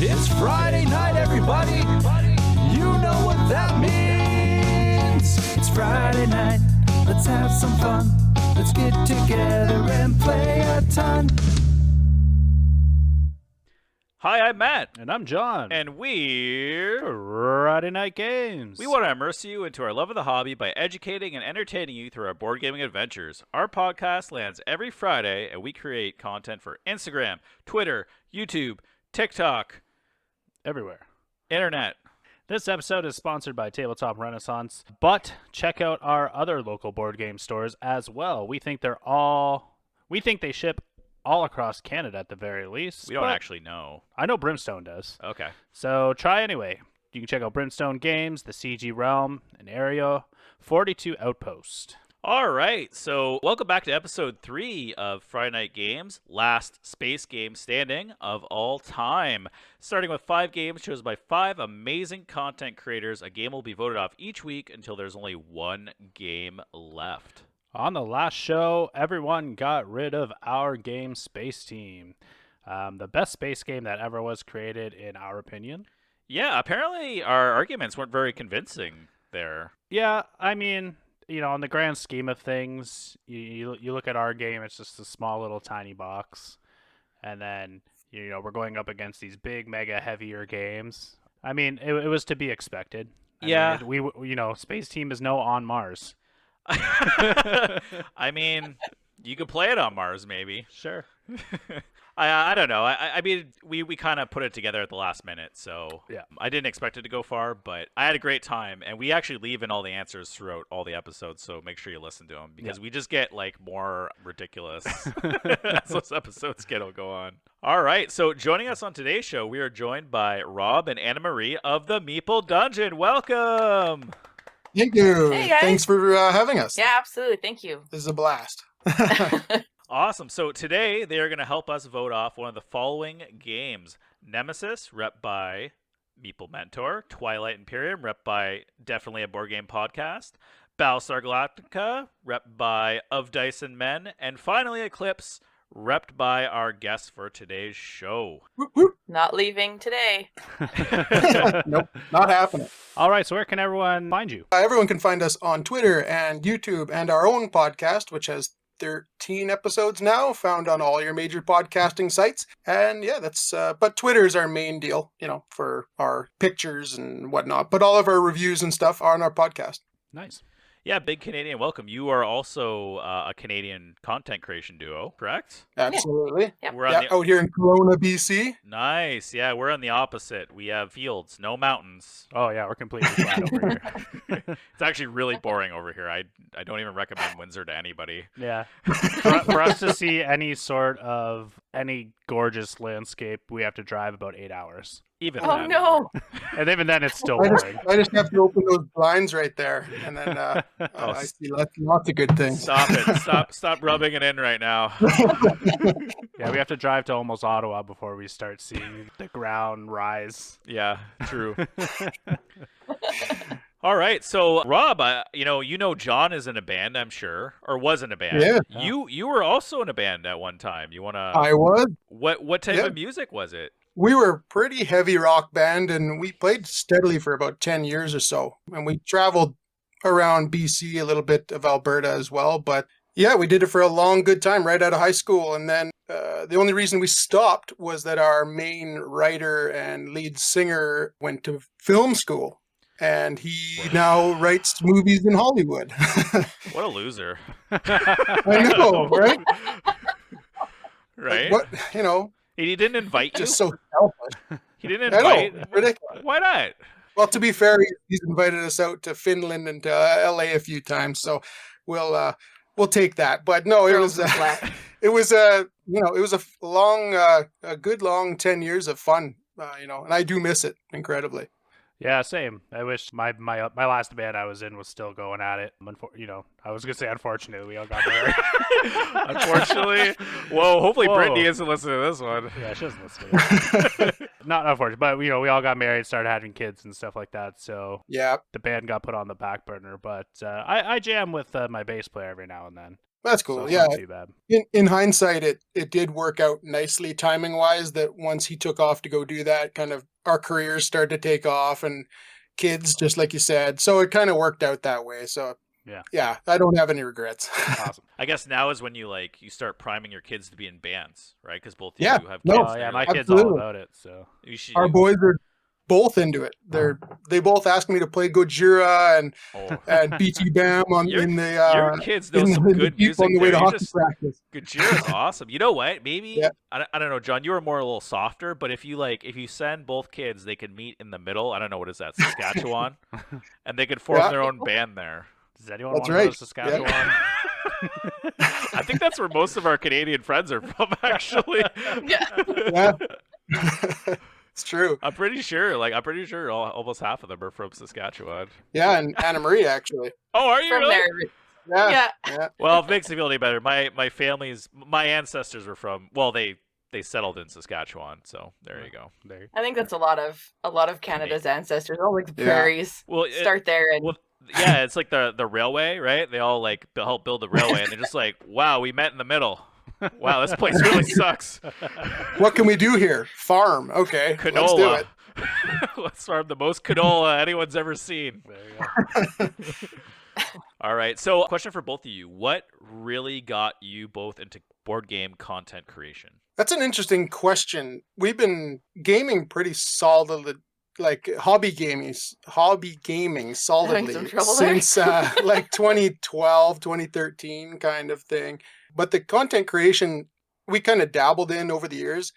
It's Friday night, everybody. You know what that means. It's Friday night. Let's have some fun. Let's get together and play a ton. Hi, I'm Matt. And I'm John. And we're Friday Night Games. We want to immerse you into our love of the hobby by educating and entertaining you through our board gaming adventures. Our podcast lands every Friday, and we create content for Instagram, Twitter, YouTube, TikTok, everywhere. Internet. This episode is sponsored by Tabletop Renaissance, but check out our other local board game stores as well. We think they ship all across Canada at the very least. We don't actually know. I know Brimstone does. Okay. So try anyway. You can check out Brimstone Games, the CG Realm, and Area 42 Outpost. All right. So welcome back to episode 3 of Friday Night Games, last space game standing of all time. Starting with 5 games chosen by 5 amazing content creators, a game will be voted off each week until there's only 1 game left. On the last show, everyone got rid of our game, Space Team. The best space game that ever was created, in our opinion. Yeah, apparently our arguments weren't very convincing there. Yeah, I mean, you know, in the grand scheme of things, you look at our game, it's just a small little tiny box. And then, you know, we're going up against these big, mega heavier games. I mean, it was to be expected. Yeah. Space Team is no On Mars. I mean, you could play it on Mars, maybe. Sure. I don't know. I mean, we kind of put it together at the last minute, so yeah. I didn't expect it to go far, but I had a great time, and we actually leave in all the answers throughout all the episodes, so make sure you listen to them, because we just get, like, more ridiculous as those episodes go on. All right, so joining us on today's show, we are joined by Rob and Anna Marie of the Meeple Dungeon. Welcome! Thank you. Hey, guys. Thanks for having us. Yeah, absolutely. Thank you. This is a blast. Awesome. So today they are going to help us vote off one of the following games. Nemesis, rep by Meeple Mentor. Twilight Imperium, rep by Definitely a Board Game Podcast. Battlestar Galactica, rep by Of Dice and Men. And finally Eclipse, repped by our guest for today's show. Whoop, whoop. Not leaving today. Nope, not happening. All right, so where can everyone find you? Everyone can find us on Twitter and YouTube and our own podcast, which has 13 episodes now, found on all your major podcasting sites. And yeah, but Twitter is our main deal, you know, for our pictures and whatnot. But all of our reviews and stuff are on our podcast. Nice. Yeah, big Canadian welcome. You are also a Canadian content creation duo, correct? Absolutely. Yeah. We're on Out here in Kelowna, BC. Nice. Yeah, we're on the opposite. We have fields, no mountains. Oh, yeah, we're completely flat over here. It's actually really boring over here. I don't even recommend Windsor to anybody. Yeah. For us to see any gorgeous landscape, we have to drive about 8 hours. Even Oh, then. no. And even then, it's still boring. I just have to open those blinds right there, and then I see lots of good things. Stop it. Stop rubbing it in right now. Yeah, we have to drive to almost Ottawa before we start seeing the ground rise. Yeah, true. All right, so Rob, you know John is in a band, I'm sure, or was in a band. Yeah. You were also in a band at one time. You wanna? I was. What type of music was it? We were a pretty heavy rock band, and we played steadily for about 10 years or so. And we traveled around BC, a little bit of Alberta as well. But yeah, we did it for a long, good time right out of high school. And then the only reason we stopped was that our main writer and lead singer went to film school. And he now writes movies in Hollywood. What a loser. I know, right? Right? What, you know. He didn't invite you? Just so selfish. He didn't I invite? know, ridiculous. Why not? Well, to be fair, he's invited us out to Finland and to LA a few times, so we'll take that. But no, it was a good long 10 years of fun, and I do miss it incredibly. Yeah, same. I wish my last band I was in was still going at it. I was gonna say unfortunately we all got married. Unfortunately, whoa. Hopefully Brittany isn't listening to this one. Yeah, she doesn't listen. Not unfortunately, but we all got married, started having kids and stuff like that. So yeah, the band got put on the back burner. But I jam with my bass player every now and then. That's So cool. it's Yeah. not too bad. In hindsight, it did work out nicely timing wise. That once he took off to go do that, kind of our careers started to take off, and kids, just like you said. So it kind of worked out that way. So Yeah. I don't have any regrets. Awesome. I guess now is when you start priming your kids to be in bands, right? Because both of Yeah. you have No. kids. Oh and yeah, you're my like, kid's all Absolutely. about it. So you should. Our boys are both into it. They both asked me to play Gojira and Oh, BT Bam your in the kids know some good Jeep music on the way there. to You hockey just practice. Gojira's awesome. You know what? Maybe Yeah. I don't know, John. You were more a little softer, but if you send both kids, they can meet in the middle. I don't know what is that, Saskatchewan, and they could form Yeah. their own band there. does anyone That's want to go right. to Saskatchewan? I think that's where most of our Canadian friends are from, actually. Yeah. It's true. I'm pretty sure. Almost half of them are from Saskatchewan. Yeah, and Anna Marie actually. Oh, are you From really? there. Yeah. Yeah. Well, if it makes me feel any better, my ancestors were from. Well, they settled in Saskatchewan, so there you go. There. I think that's a lot of Canada's ancestors. All like the Yeah. prairies. Well, Start there and well, yeah, it's like the railway, right? They all help build the railway, and they're just like, wow, we met in the middle. Wow, this place really sucks. What can we do here? Farm. Okay. Canola. Let's do it. Let's farm the most canola anyone's ever seen. There you go. All right. So, question for both of you: what really got you both into board game content creation? That's an interesting question. We've been gaming pretty solid, like hobby gaming solidly some trouble there. since like 2012, 2013 kind of thing. But the content creation we kind of dabbled in over the years.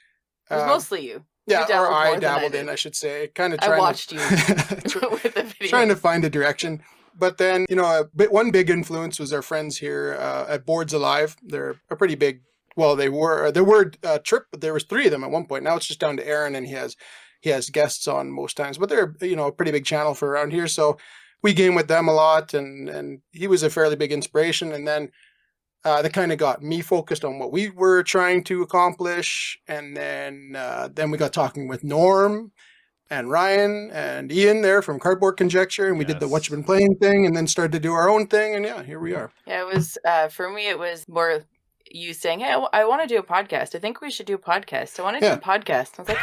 it was mostly you. Yeah, You dabbled or more I than dabbled I in, did. I should say. Kind of I trying watched you to with the video. trying to find a direction. But then, one big influence was our friends here at Boards Alive. They're a pretty big. Well, there were Trip, but there was 3 of them at one point. Now it's just down to Aaron, and he has guests on most times. But they're a pretty big channel for around here, so we game with them a lot, and he was a fairly big inspiration. And then that kind of got me focused on what we were trying to accomplish, and then we got talking with Norm and Ryan and Ian there from Cardboard Conjecture, and we did the What Yes. You Been Playing thing, and then started to do our own thing, and yeah, here we are. Yeah, it was for me. It was more you saying, "Hey, I want to do a podcast. I think we should do a podcast. I want to do a podcast." I was like,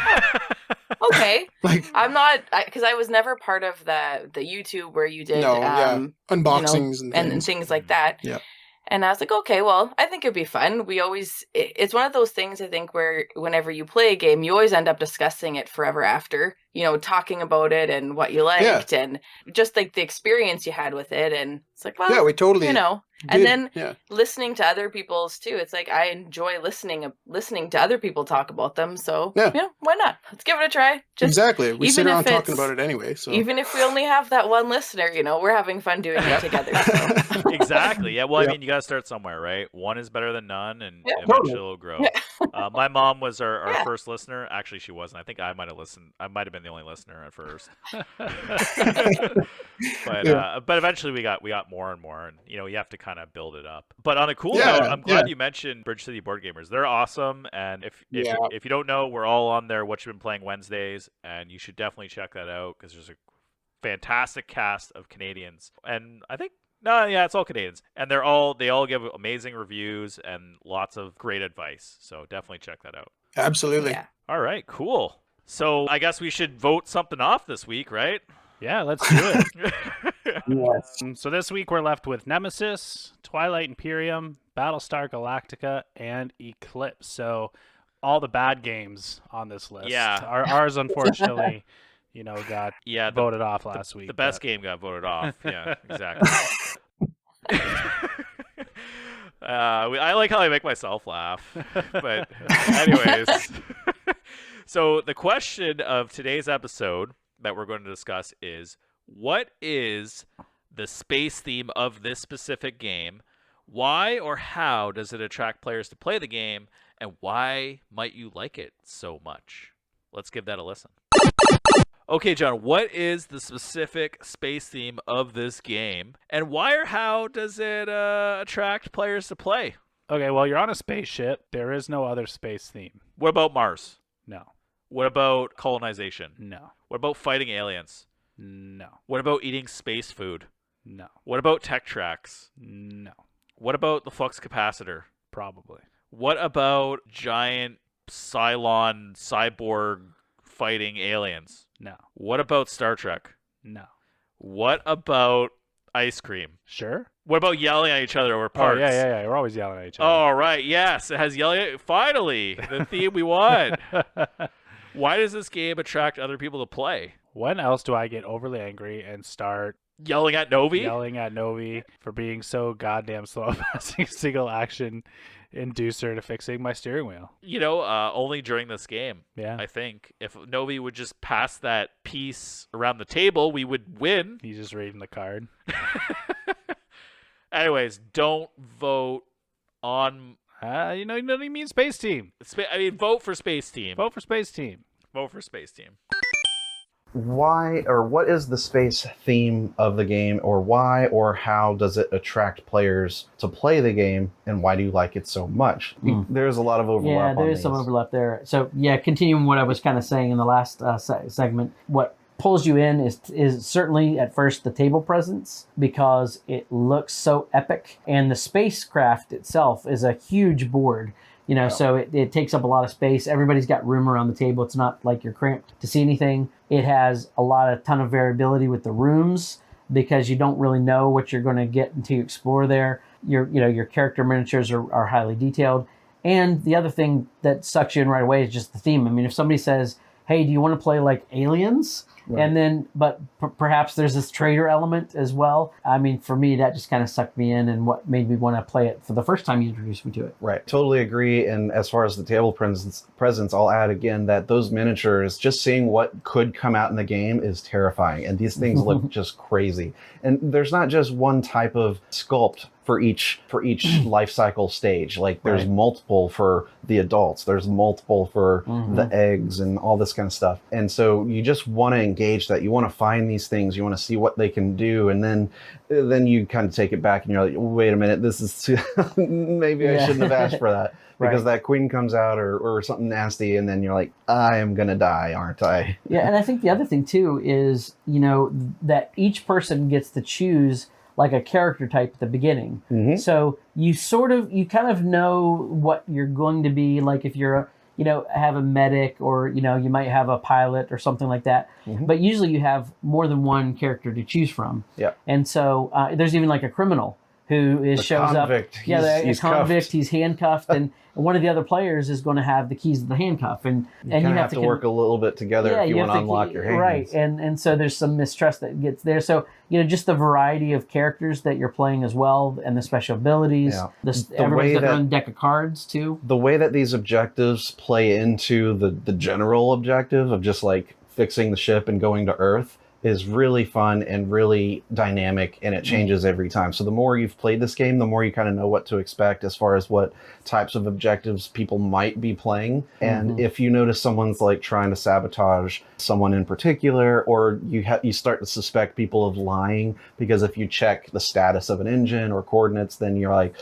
"Oh, okay." Like, I'm not because I was never part of the YouTube where you did unboxings and things like that. Yeah. And I was like, okay, well, I think it'd be fun. It's one of those things, I think, where whenever you play a game, you always end up discussing it forever after, talking about it and what you liked and just like the experience you had with it. And it's like, well, yeah, we totally and then yeah. listening to other people's too. It's like, I enjoy listening to other people talk about them. So Yeah. why not? Let's give it a try. Exactly. We sit even around if talking it's- about it anyway. So Even if we only have that one listener, we're having fun doing it together. So. Exactly. Yeah. Well, I Yeah. mean, you got to start somewhere, right? One is better than none, and Yeah, eventually totally. it'll grow. My mom was our Yeah. first listener. Actually, she wasn't. I think I might have listened. I might have been the only listener at first. But eventually we got more and more, and you have to kind of build it up. But on a cool Yeah, note, I'm glad yeah. you mentioned Bridge City Board Gamers. They're awesome, and if Yeah. if you don't know, we're all on there. What You've Been Playing Wednesdays, and you should definitely check that out because there's a fantastic cast of Canadians, and I think. No, yeah, it's all Canadians, and they all give amazing reviews and lots of great advice. So definitely check that out. Absolutely. Yeah. All right, cool. So I guess we should vote something off this week, right? Yeah, let's do it. Yes. So this week we're left with Nemesis, Twilight Imperium, Battlestar Galactica, and Eclipse. So all the bad games on this list. Yeah. Ours unfortunately, got Yeah, voted off last week. the best game got voted off. Yeah, exactly. I like how I make myself laugh. But anyways, so the question of today's episode that we're going to discuss is, what is the space theme of this specific game? Why or how does it attract players to play the game? And why might you like it so much? Let's give that a listen. Okay, John, what is the specific space theme of this game? And why or how does it attract players to play? Okay, well, you're on a spaceship. There is no other space theme. What about Mars? No. What about colonization? No. What about fighting aliens? No. What about eating space food? No. What about tech tracks? No. What about the flux capacitor? Probably. What about giant Cylon cyborg fighting aliens? No. What about Star Trek? No. What about ice cream? Sure. What about yelling at each other over parts? Oh, yeah. We're always yelling at each other. Oh, right. Yes, it has yelling. Finally, the theme we want. Why does this game attract other people to play? When else do I get overly angry and start Yelling at Novi? yelling at Novi for being so goddamn slow at passing single action inducer to fixing my steering wheel? You know, only during this game. Yeah. I think if Novi would just pass that piece around the table, we would win. He's just reading the card. Anyways, don't vote on. You know what I mean? Space Team. Vote for Space Team. Vote for Space Team. Vote for Space Team. Why or what is the space theme of the game, or why or how does it attract players to play the game, and why do you like it so much? There's a lot of overlap. Yeah, there is some overlap there. So yeah, continuing what I was kind of saying in the last segment, what pulls you in is certainly at first the table presence, because it looks so epic, and the spacecraft itself is a huge board. So it takes up a lot of space. Everybody's got room around the table. It's not like you're cramped to see anything. It has a ton of variability with the rooms, because you don't really know what you're going to get until you explore there. Your character miniatures are highly detailed. And the other thing that sucks you in right away is just the theme. I mean, if somebody says, hey, do you want to play like Aliens? Right. And then, but perhaps there's this trader element as well. I mean, for me, that just kind of sucked me in, and what made me want to play it for the first time you introduced me to it. Right. Totally agree. And as far as the table presence, I'll add again that those miniatures, just seeing what could come out in the game is terrifying. And these things look just crazy. And there's not just one type of sculpt for each life cycle stage. Like there's multiple for the adults, there's multiple for the eggs and all this kind of stuff. And so you just want to engage that. You want to find these things, you want to see what they can do, and then you kind of take it back and you're like, wait a minute, this is too maybe I shouldn't have asked for that. Because that queen comes out or something nasty, and then you're like, I am going to die, aren't I? Yeah, and I think the other thing too is, that each person gets to choose like a character type at the beginning. So you kind of know what you're going to be, like if you're have a medic, or you might have a pilot or something like that. But usually you have more than one character to choose from. Yeah. And so there's even like a criminal who shows convict. Up. Yeah, he's convict. He's handcuffed, and one of the other players is going to have the keys to the handcuff, and you have to work a little bit together if you want to unlock your hands. Right, and so there's some mistrust that gets there. So just the variety of characters that you're playing as well, and the special abilities. Yeah. Everybody's got their own deck of cards too. The way that these objectives play into the general objective of just like fixing the ship and going to Earth is really fun and really dynamic, and it changes every time. So the more you've played this game, the more you kind of know what to expect as far as what types of objectives people might be playing. And if you notice someone's like trying to sabotage someone in particular, or you start to suspect people of lying, because if you check the status of an engine or coordinates, then you're like,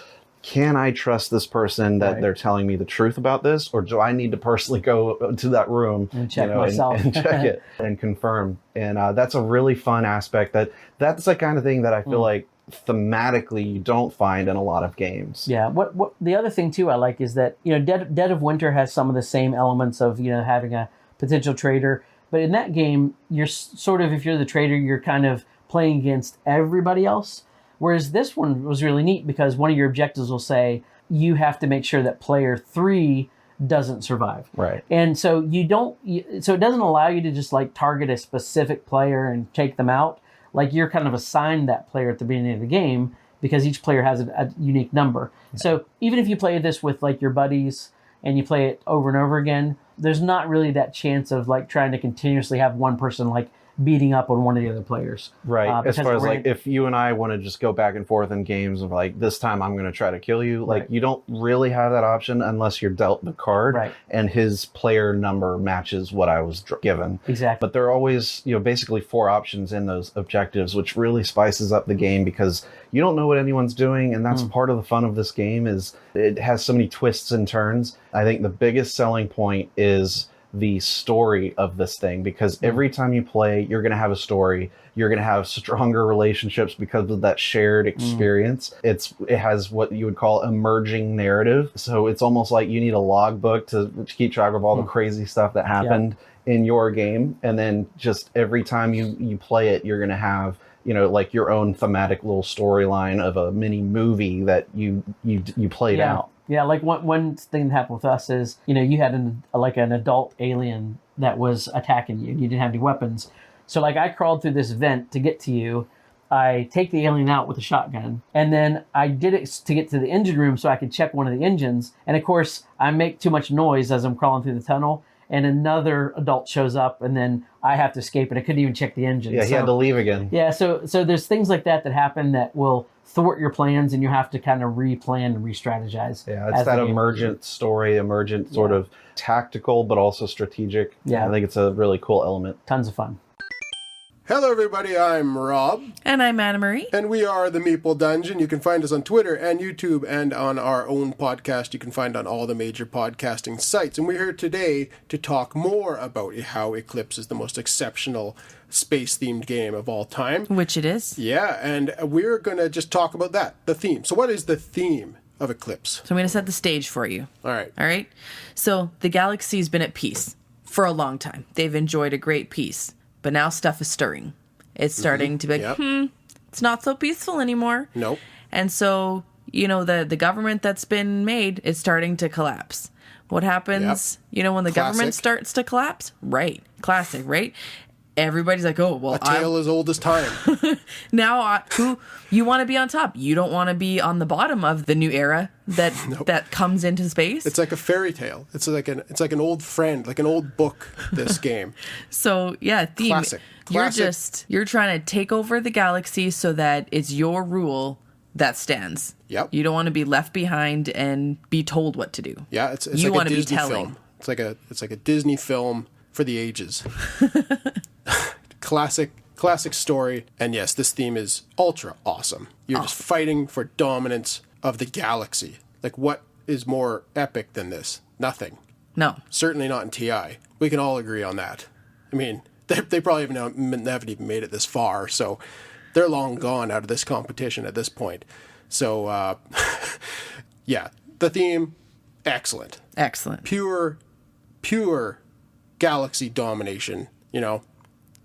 can I trust this person that they're telling me the truth about this, or do I need to personally go to that room and check myself and check it and confirm? And that's a really fun aspect. That's the kind of thing that I feel like thematically you don't find in a lot of games. Yeah. What the other thing too I like is that Dead of Winter has some of the same elements of having a potential traitor, but in that game you're sort of, if you're the traitor, you're kind of playing against everybody else. Whereas this one was really neat, because one of your objectives will say you have to make sure that player 3 doesn't survive. Right. And so so it doesn't allow you to just like target a specific player and take them out. Like you're kind of assigned that player at the beginning of the game, because each player has a unique number. Yeah. So even if you play this with like your buddies and you play it over and over again, there's not really that chance of like trying to continuously have one person like beating up on one of the other players. Right. As far as like if you and I want to just go back and forth in games of like, this time I'm going to try to kill you, like you don't really have that option unless you're dealt the card and his player number matches what I was given. Exactly. But there are always, basically 4 options in those objectives, which really spices up the game, because you don't know what anyone's doing. And that's part of the fun of this game, is it has so many twists and turns. I think the biggest selling point is the story of this thing, because every time you play, you're going to have a story. You're going to have stronger relationships because of that shared experience. It has what you would call emerging narrative. So it's almost like you need a logbook to keep track of all the crazy stuff that happened in your game. And then just every time you play it, you're going to have, you know, like your own thematic little storyline of a mini movie that you played out. Yeah, like one thing that happened with us is, you know, you had an adult alien that was attacking you. You didn't have any weapons. So like I crawled through this vent to get to you. I take the alien out with a shotgun, and then I did it to get to the engine room so I could check one of the engines. And of course, I make too much noise as I'm crawling through the tunnel, and another adult shows up, and then I have to escape, and I couldn't even check the engine. Yeah, he had to leave again. Yeah, so there's things like that happen that will thwart your plans, and you have to kind of replan and re-strategize. Yeah, it's that emergent story, sort of tactical, but also strategic. Yeah. I think it's a really cool element. Tons of fun. Hello, everybody. I'm Rob. And I'm Anna Marie. And we are the Meeple Dungeon. You can find us on Twitter and YouTube and on our own podcast. You can find on all the major podcasting sites. And we're here today to talk more about how Eclipse is the most exceptional space-themed game of all time. Which it is. Yeah, and we're going to just talk about that, the theme. So what is the theme of Eclipse? So I'm going to set the stage for you. All right. All right? So the galaxy's been at peace for a long time. They've enjoyed a great peace. But now stuff is stirring. It's starting to be like, it's not so peaceful anymore. Nope. And so, you know, the government that's been made is starting to collapse. What happens, you know, when the government starts to collapse? Right. Classic, right? Everybody's like, oh, well, a tale as old as time. Now, who you want to be on top? You don't want to be on the bottom of the new era that comes into space. It's like a fairy tale. It's like an old friend, like an old book. This game. So yeah, theme. Classic. You're trying to take over the galaxy so that it's your rule that stands. Yep. You don't want to be left behind and be told what to do. Yeah, it's you like want a to Disney be telling. film. It's like a Disney film for the ages. Classic story. And yes, this theme is ultra awesome. You're just fighting for dominance of the galaxy. Like, what is more epic than this? Nothing. No. Certainly not in TI. We can all agree on that. I mean, they probably haven't even made it this far, so they're long gone out of this competition at this point. So, yeah, the theme, excellent. Excellent. Pure galaxy domination, you know.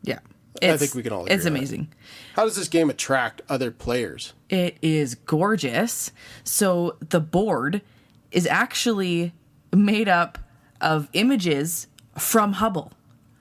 Yeah. I think we can all agree It's on amazing. How does this game attract other players? It is gorgeous. So the board is actually made up of images from Hubble.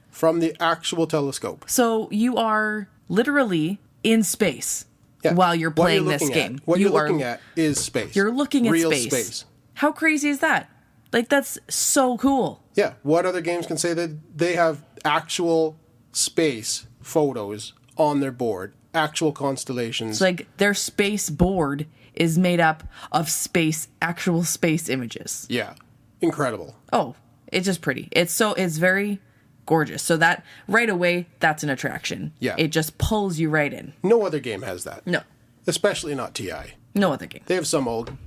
From the actual telescope. So you are literally in space while you're playing this game. What you're looking at is space. You're looking at real space. How crazy is that? Like, that's so cool. Yeah. What other games can say that they have actual space photos on their board, actual constellations? It's like their space board is made up of actual space images. Yeah. Incredible. Oh, it's just pretty. It's very gorgeous. So that right away, that's an attraction. Yeah. It just pulls you right in. No other game has that. No. Especially not TI. No other game. They have some old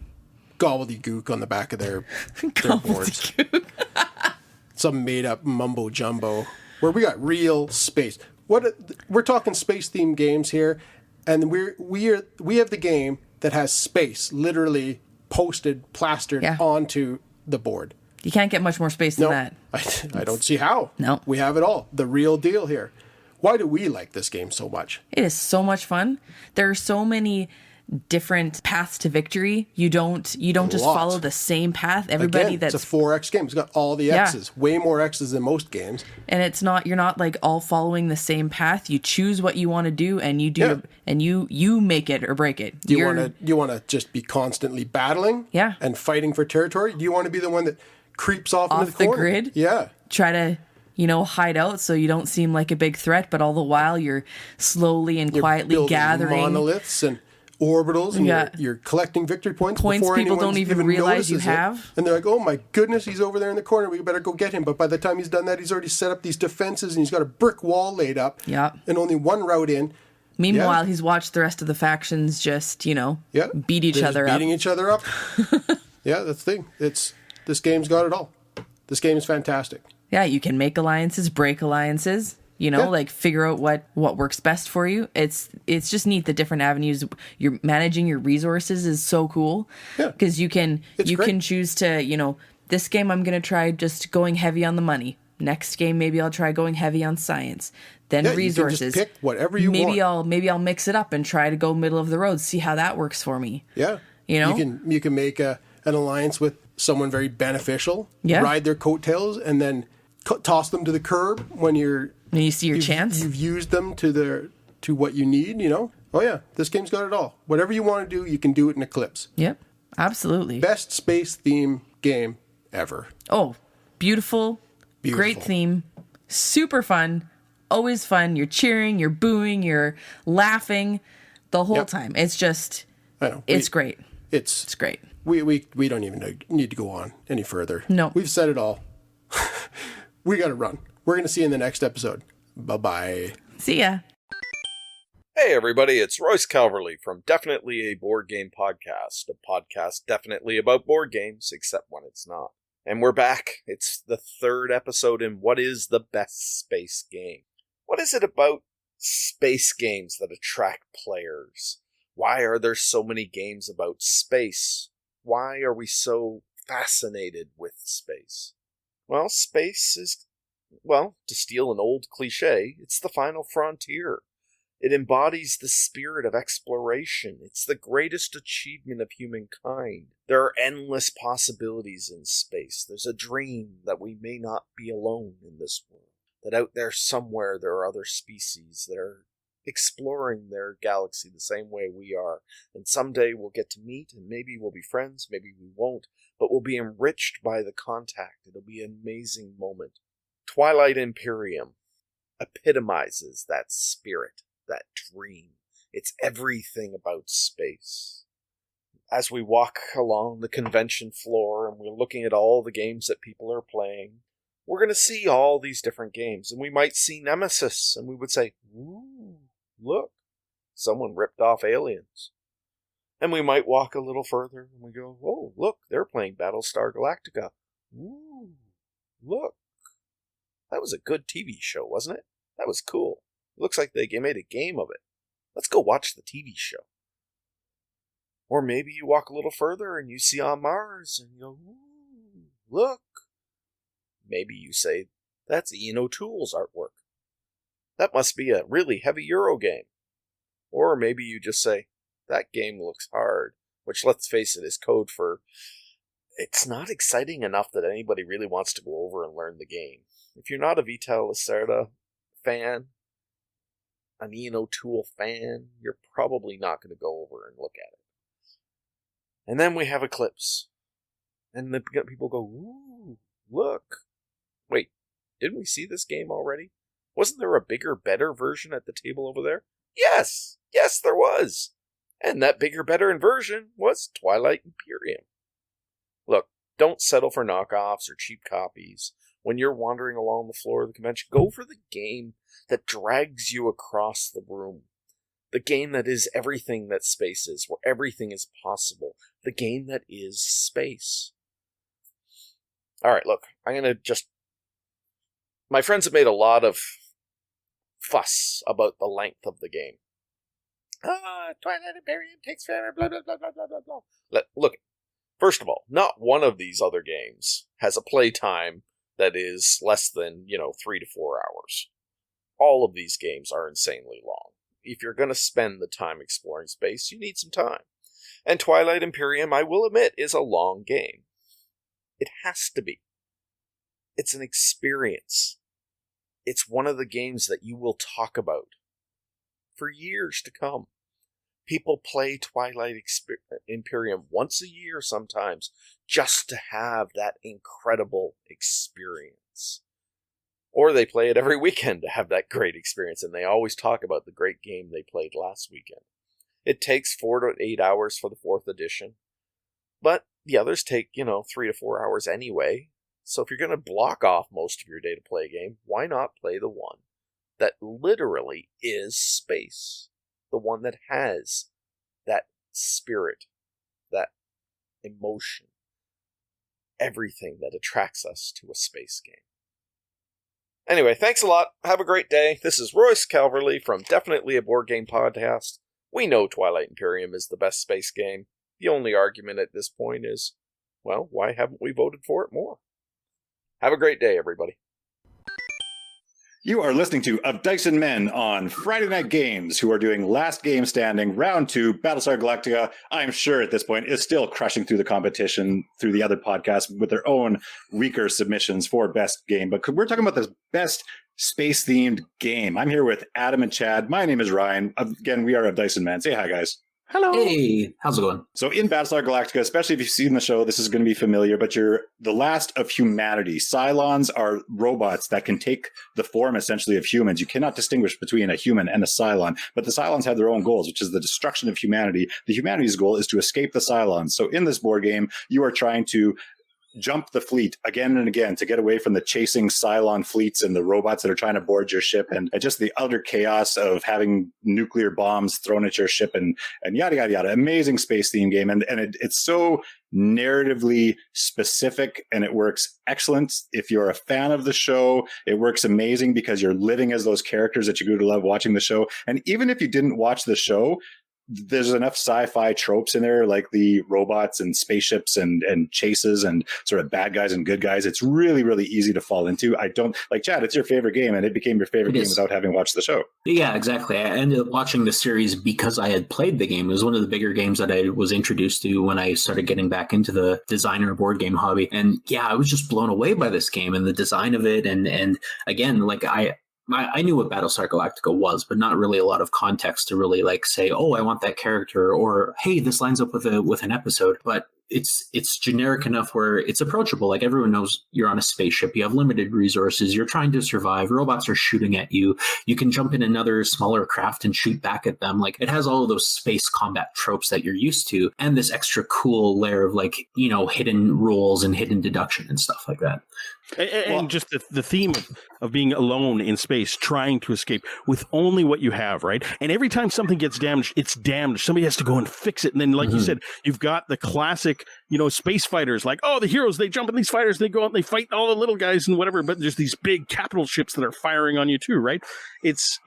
gobbledygook on the back of their boards. Some made up mumbo jumbo where we got real space. We're talking space themed games here, and we have the game that has space literally plastered onto the board. You can't get much more space than that. I don't see how. No. We have it all. The real deal here. Why do we like this game so much? It is so much fun. There are so many different paths to victory. You don't just follow the same path. Everybody Again, it's a 4X game. It's got all the X's. Way more X's than most games. And you're not like all following the same path. You choose what you want to do and you do and you make it or break it. Do you want to just be constantly battling? Yeah. And fighting for territory? Do you want to be the one that creeps off into the corner? Grid? Yeah. Try to hide out so you don't seem like a big threat, but all the while you're slowly and quietly gathering monoliths and orbitals, and you're collecting victory points before people don't even realize you notices have. And they're like, oh my goodness, he's over there in the corner. We better go get him. But by the time he's done that, he's already set up these defenses and he's got a brick wall laid up. Yeah. And only one route in. Meanwhile, he's watched the rest of the factions just, beat each other up. Beating each other up. Yeah, that's the thing. This game's got it all. This game is fantastic. Yeah, you can make alliances, break alliances, like figure out what works best for you. It's just neat, the different avenues. You're managing your resources is so cool. Yeah. Because you can great. choose to, this game I'm going to try just going heavy on the money. Next game maybe I'll try going heavy on science. Then resources. You can just pick whatever you want. Maybe I'll mix it up and try to go middle of the road, see how that works for me. Yeah. You can make an alliance with someone very beneficial, ride their coattails, and then toss them to the curb when you see your chance. You've used them to what you need, Oh yeah, this game's got it all. Whatever you want to do, you can do it in Eclipse. Yep, absolutely. Best space theme game ever. Oh, beautiful. Great theme. Super fun. Always fun. You're cheering, you're booing, you're laughing the whole time. It's just, I know. It's great. It's great. We don't even need to go on any further. No. We've said it all. We got to run. We're going to see you in the next episode. Bye-bye. See ya. Hey everybody, it's Royce Calverley from Definitely a Board Game Podcast, a podcast definitely about board games, except when it's not. And we're back. It's the third episode in What is the Best Space Game? What is it about space games that attract players? Why are there so many games about space? Why are we so fascinated with space? Well, space is, to steal an old cliche, it's the final frontier. It embodies the spirit of exploration. It's the greatest achievement of humankind. There are endless possibilities in space. There's a dream that we may not be alone in this world. That out there somewhere there are other species that are exploring their galaxy the same way we are. And someday we'll get to meet, and maybe we'll be friends, maybe we won't, but we'll be enriched by the contact. It'll be an amazing moment. Twilight Imperium epitomizes that spirit, that dream. It's everything about space. As we walk along the convention floor and we're looking at all the games that people are playing, we're going to see all these different games. And we might see Nemesis, and we would say, ooh, look, someone ripped off Aliens. And we might walk a little further and we go, oh, look, they're playing Battlestar Galactica. Ooh, look. That was a good TV show, wasn't it? That was cool. Looks like they made a game of it. Let's go watch the TV show. Or maybe you walk a little further and you see On Mars and you go, ooh, look. Maybe you say, that's Ian O'Toole's artwork. That must be a really heavy Euro game. Or maybe you just say, that game looks hard, which, let's face it, is code for, it's not exciting enough that anybody really wants to go over and learn the game. If you're not a Vital Lacerda fan, an Ian O'Toole fan, you're probably not going to go over and look at it. And then we have Eclipse. And the people go, ooh, look. Wait, didn't we see this game already? Wasn't there a bigger, better version at the table over there? Yes, there was. And that bigger, better version was Twilight Imperium. Look, don't settle for knockoffs or cheap copies. When you're wandering along the floor of the convention, go for the game that drags you across the room. The game that is everything that space is, where everything is possible. The game that is space. Alright, look, I'm going to just... My friends have made a lot of fuss about the length of the game. Twilight Imperium takes forever, blah, blah, blah, blah, blah, blah, blah. Look, first of all, not one of these other games has a playtime that is less than, 3 to 4 hours. All of these games are insanely long. If you're going to spend the time exploring space, you need some time. And Twilight Imperium, I will admit, is a long game. It has to be. It's an experience. It's one of the games that you will talk about for years to come. People play Twilight Imperium once a year sometimes just to have that incredible experience. Or they play it every weekend to have that great experience, and they always talk about the great game they played last weekend. It takes 4 to 8 hours for the 4th edition, but the others take, 3 to 4 hours anyway. So if you're going to block off most of your day to play a game, why not play the one that literally is space? The one that has that spirit, that emotion, everything that attracts us to a space game. Anyway, thanks a lot. Have a great day. This is Royce Calverley from Definitely a Board Game Podcast. We know Twilight Imperium is the best space game. The only argument at this point is, well, why haven't we voted for it more? Have a great day, everybody. You are listening to Of Dice and Men on Friday Night Games, who are doing Last Game Standing, Round 2, Battlestar Galactica. I'm sure at this point is still crushing through the competition through the other podcasts with their own weaker submissions for best game. But we're talking about this best space-themed game. I'm here with Adam and Chad. My name is Ryan. Again, we are Of Dice and Men. Say hi, guys. Hello. Hey, how's it going? So in Battlestar Galactica, especially if you've seen the show, this is going to be familiar, but you're the last of humanity. Cylons are robots that can take the form, essentially, of humans. You cannot distinguish between a human and a Cylon, but the Cylons have their own goals, which is the destruction of humanity. The humanity's goal is to escape the Cylons. So in this board game, you are trying to jump the fleet again and again to get away from the chasing Cylon fleets and the robots that are trying to board your ship, and just the utter chaos of having nuclear bombs thrown at your ship and yada, yada, yada. Amazing space theme game. And it's so narratively specific, and it works excellent. If you're a fan of the show, it works amazing because you're living as those characters that you grew to love watching the show. And even if you didn't watch the show, there's enough sci-fi tropes in there, like the robots and spaceships and chases and sort of bad guys and good guys. It's really, really easy to fall into. I don't like, Chad, it's your favorite game, and it became your favorite game without having watched the show. Yeah, exactly. I ended up watching the series because I had played the game. It was one of the bigger games that I was introduced to when I started getting back into the designer board game hobby. And yeah, I was just blown away by this game and the design of it. And again, like I knew what Battlestar Galactica was, but not really a lot of context to really like say, oh, I want that character, or hey, this lines up with an episode. But it's generic enough where it's approachable. Like everyone knows you're on a spaceship, you have limited resources, you're trying to survive, robots are shooting at you, you can jump in another smaller craft and shoot back at them. Like it has all of those space combat tropes that you're used to, and this extra cool layer of like, hidden rules and hidden deduction and stuff like that. And just the theme of being alone in space, trying to escape with only what you have, right? And every time something gets damaged, it's damaged. Somebody has to go and fix it. And then, like you said, you've got the classic, space fighters, like, oh, the heroes, they jump in these fighters, they go out and they fight all the little guys and whatever, but there's these big capital ships that are firing on you too, right? It's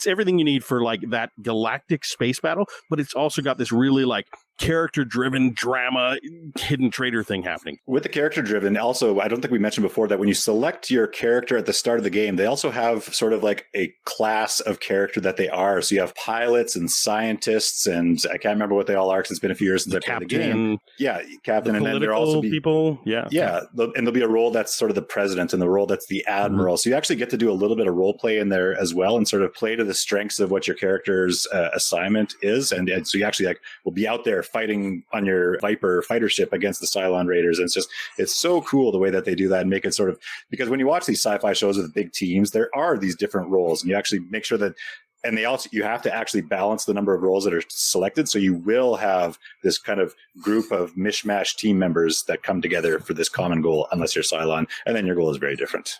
everything you need for like that galactic space battle, but it's also got this really like character-driven drama, hidden traitor thing happening. With the character-driven, also, I don't think we mentioned before that when you select your character at the start of the game, they also have sort of like a class of character that they are. So you have pilots and scientists, and I can't remember what they all are because it's been a few years since I played the game. Yeah, captain, and then there also be people. Yeah, and there'll be a role that's sort of the president and the role that's the admiral. So you actually get to do a little bit of role play in there as well, and sort of play to the strengths of what your character's assignment is, and so you actually will be out there fighting on your Viper fighter ship against the Cylon Raiders. And it's so cool the way that they do that and make it sort of, because when you watch these sci-fi shows with big teams, there are these different roles, and you actually make sure that, and you have to actually balance the number of roles that are selected. So you will have this kind of group of mishmash team members that come together for this common goal, unless you're Cylon, and then your goal is very different.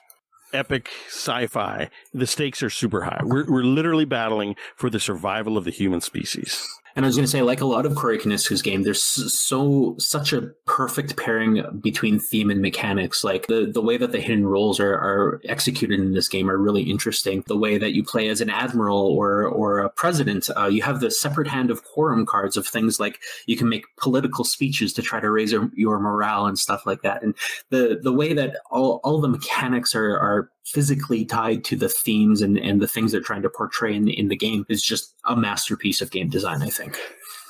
Epic sci-fi. The stakes are super high. We're literally battling for the survival of the human species. And I was going to say, like a lot of Corey Konisko's game, there's such a perfect pairing between theme and mechanics. Like the way that the hidden roles are executed in this game are really interesting. The way that you play as an admiral or a president, you have the separate hand of quorum cards of things like you can make political speeches to try to raise your morale and stuff like that. And the way that all the mechanics are physically tied to the themes and the things they're trying to portray in the game is just a masterpiece of game design, I think.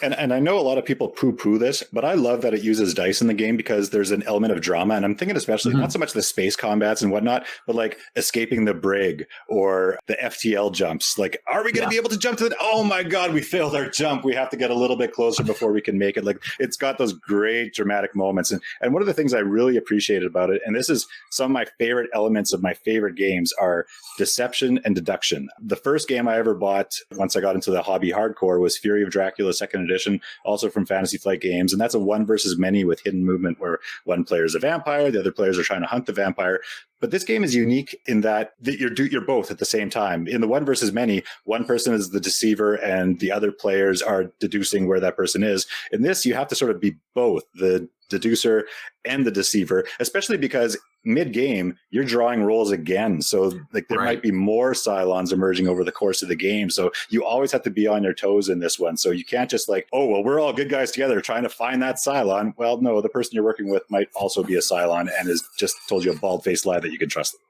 And I know a lot of people poo-poo this, but I love that it uses dice in the game because there's an element of drama. And I'm thinking especially not so much the space combats and whatnot, but like escaping the brig or the FTL jumps. Like, are we going to be able to jump to it? Oh my God, we failed our jump. We have to get a little bit closer before we can make it. Like, it's got those great dramatic moments. And one of the things I really appreciated about it, and this is some of my favorite elements of my favorite games, are deception and deduction. The first game I ever bought once I got into the hobby hardcore was Fury of Dracula 2nd edition, also from Fantasy Flight Games. And that's a one versus many with hidden movement where one player is a vampire, the other players are trying to hunt the vampire. But this game is unique in that you're both at the same time. In the one versus many, one person is the deceiver and the other players are deducing where that person is. In this, you have to sort of be both the deducer and the deceiver, especially because mid-game, you're drawing rolls again. So like there might be more Cylons emerging over the course of the game. So you always have to be on your toes in this one. So you can't just like, oh, well, we're all good guys together trying to find that Cylon. Well, no, the person you're working with might also be a Cylon and has just told you a bald-faced lie that you can trust them.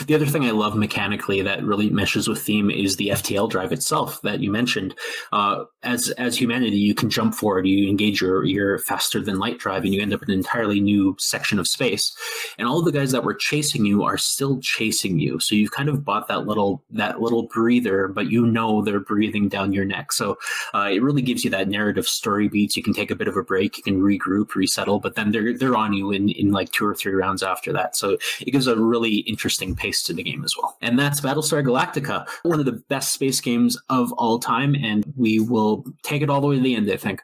The other thing I love mechanically that really meshes with theme is the FTL drive itself that you mentioned. As humanity, you can jump forward, you engage your faster than light drive, and you end up in an entirely new section of space. And all of the guys that were chasing you are still chasing you. So you've kind of bought that little breather, but you know they're breathing down your neck. So it really gives you that narrative story beats. You can take a bit of a break, you can regroup, resettle, but then they're on you in like 2 or 3 rounds after that. So it gives a really interesting pace to the game as well. And that's Battlestar Galactica, one of the best space games of all time, and we will take it all the way to the end, I think.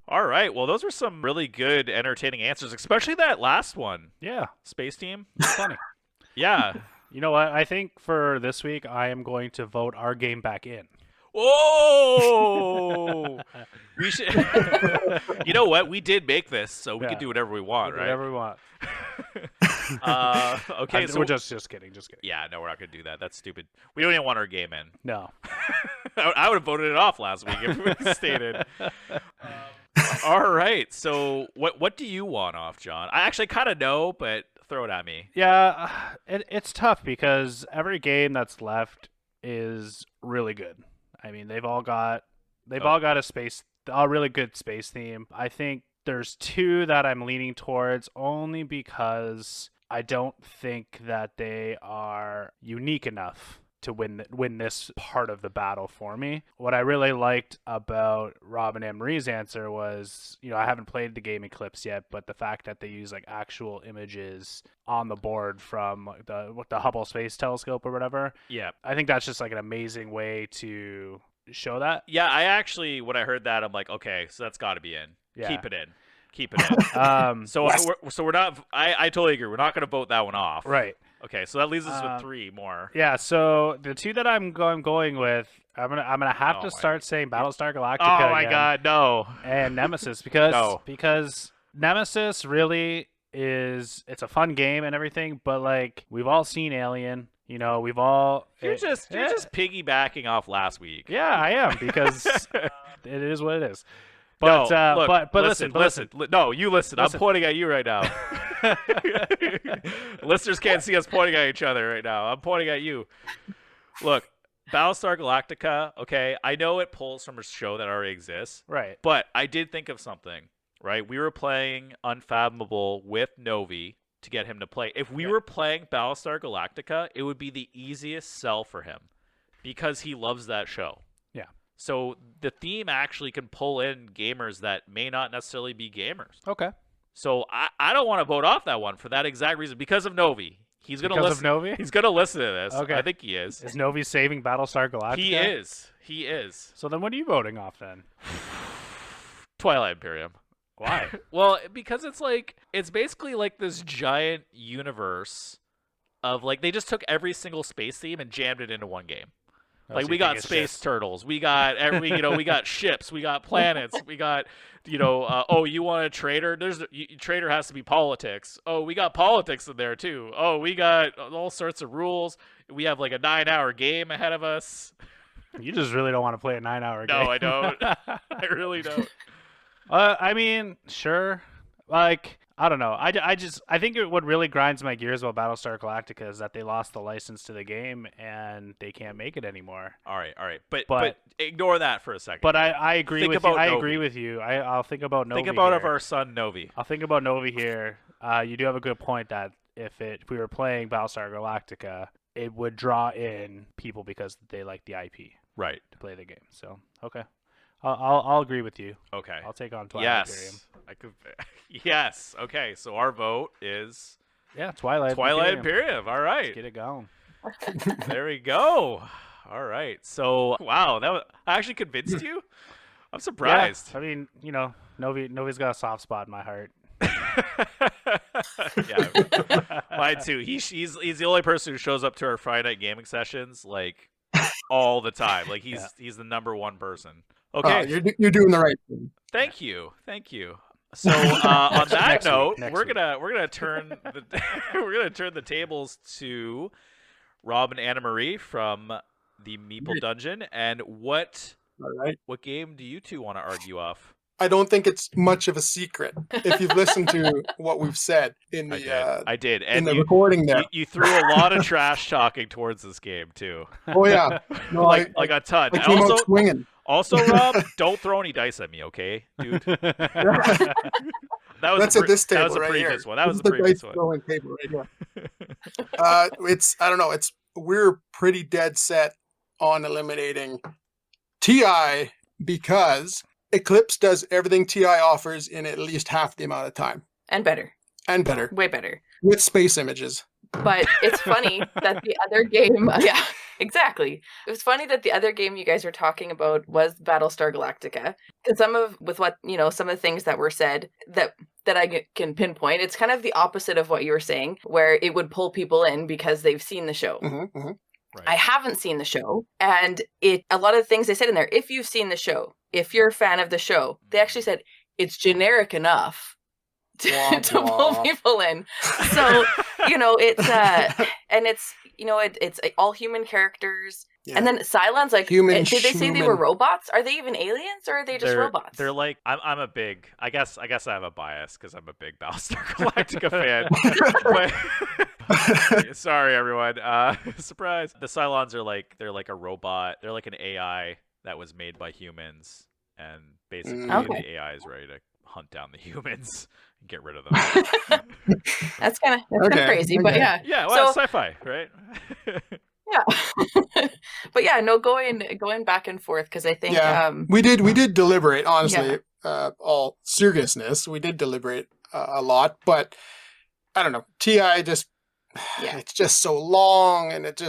All right. Well, those were some really good, entertaining answers, especially that last one. Yeah. Space Team. It's funny. Yeah. You know what? I think for this week, I am going to vote our game back in. Whoa! We should. You know what? We did make this, so we can do whatever we want, right? Whatever we want. Okay, so we're just kidding. Yeah, no, we're not gonna do that. That's stupid. We don't even want our game in. No. I would have voted it off last week if we stayed in. All right. So what do you want off, John? I actually kind of know, but throw it at me. Yeah, it's tough because every game that's left is really good. I mean, they've all got a really good space theme. I think there's 2 that I'm leaning towards only because I don't think that they are unique enough to win this part of the battle for me. What I really liked about Rob and Anne-Marie's answer was, I haven't played the game Eclipse yet, but the fact that they use like actual images on the board from the Hubble Space Telescope or whatever. Yeah. I think that's just like an amazing way to show that. Yeah, I actually, when I heard that, I'm like, okay, so that's got to be in. Yeah. Keep it in. So we're not. I totally agree. We're not going to vote that one off. Right. Okay, so that leaves us with 3 more. Yeah. So the 2 that I'm going with, I'm gonna have to start saying Battlestar Galactica. Oh my God, no. And Nemesis because Nemesis really is. It's a fun game and everything, but like we've all seen Alien. We've all. You're just piggybacking off last week. Yeah, I am because it is what it is. But listen. No, you listen. I'm pointing at you right now. Listeners can't see us pointing at each other right now. I'm pointing at you. Look, Battlestar Galactica, okay, I know it pulls from a show that already exists. Right. But I did think of something, right? We were playing Unfathomable with Novi to get him to play. If we were playing Battlestar Galactica, it would be the easiest sell for him because he loves that show. Yeah. So the theme actually can pull in gamers that may not necessarily be gamers. Okay. So I don't want to vote off that one for that exact reason because of Novi. He's going to listen. Because of Novi? He's going to listen to this. Okay. I think he is. Is Novi saving Battlestar Galactica? He is. So then what are you voting off then? Twilight Imperium. Why? Well, because it's basically like this giant universe of like they just took every single space theme and jammed it into one game. Like we got space turtles, we got we got ships, we got planets, we got oh, you want a trader? Trader has to be politics. Oh, we got politics in there too. Oh, we got all sorts of rules. We have like a 9-hour game ahead of us. You just really don't want to play a 9-hour game. No, I don't. I really don't. I mean, sure. Like, I don't know. I think what really grinds my gears about Battlestar Galactica is that they lost the license to the game and they can't make it anymore. All right. But ignore that for a second. But I agree with you. I agree with you. I'll think about Novi. Think about our son Novi. I'll think about Novi here. You do have a good point that if we were playing Battlestar Galactica, it would draw in people because they like the IP. Right. To play the game. So, okay. I'll agree with you. Okay. I'll take on Twilight Imperium. Yes. Okay. So our vote is Twilight Imperium. All right. Let's get it going. There we go. All right. So wow, I actually convinced you. I'm surprised. Yeah, I mean, Novi's got a soft spot in my heart. Yeah, mine too. He's the only person who shows up to our Friday night gaming sessions like all the time. Like he's the number one person. Okay, you're doing the right thing. Thank you. So on that note, next we're week. gonna turn we're gonna turn the tables to Rob and Anna Marie from the Meeple Dungeon. And what game do you two want to argue off? I don't think it's much of a secret if you've listened to what we've said in the I did. in And the recording there. You threw a lot of trash talking towards this game too. Oh yeah, no, like a ton. I came out swinging. Also, Rob, don't throw any dice at me, okay, dude? That's at this table That was a right previous here. one. That was This the is previous dice one. throwing table right here. I don't know. We're pretty dead set on eliminating TI because Eclipse does everything TI offers in at least half the amount of time. And better. And better. Way better. With space images. But it's funny that the other game, yeah, exactly. It was funny that the other game you guys were talking about was Battlestar Galactica. Because some of the things that were said that I can pinpoint, it's kind of the opposite of what you were saying, where it would pull people in because they've seen the show. Mm-hmm, mm-hmm. Right. I haven't seen the show, and a lot of the things they said in there, if you've seen the show, if you're a fan of the show, they actually said it's generic enough to pull people in. So, it's and it's all human characters. Yeah. And then Cylons, like, did they say they were robots? Are they even aliens, or are they just robots? They're like, I'm a big, I guess I have a bias because I'm a big Battlestar Galactica fan. But sorry, everyone. Surprise. The Cylons are they're like a robot. They're like an AI that was made by humans, and basically the AI is ready to hunt down the humans and get rid of them. That's kind of crazy, but yeah. Yeah, well, it's sci-fi, right? Yeah. But yeah, no, going back and forth, because I think we did deliberate, honestly. All seriousness, we did deliberate a lot, but I don't know, TI just it's just so long, and it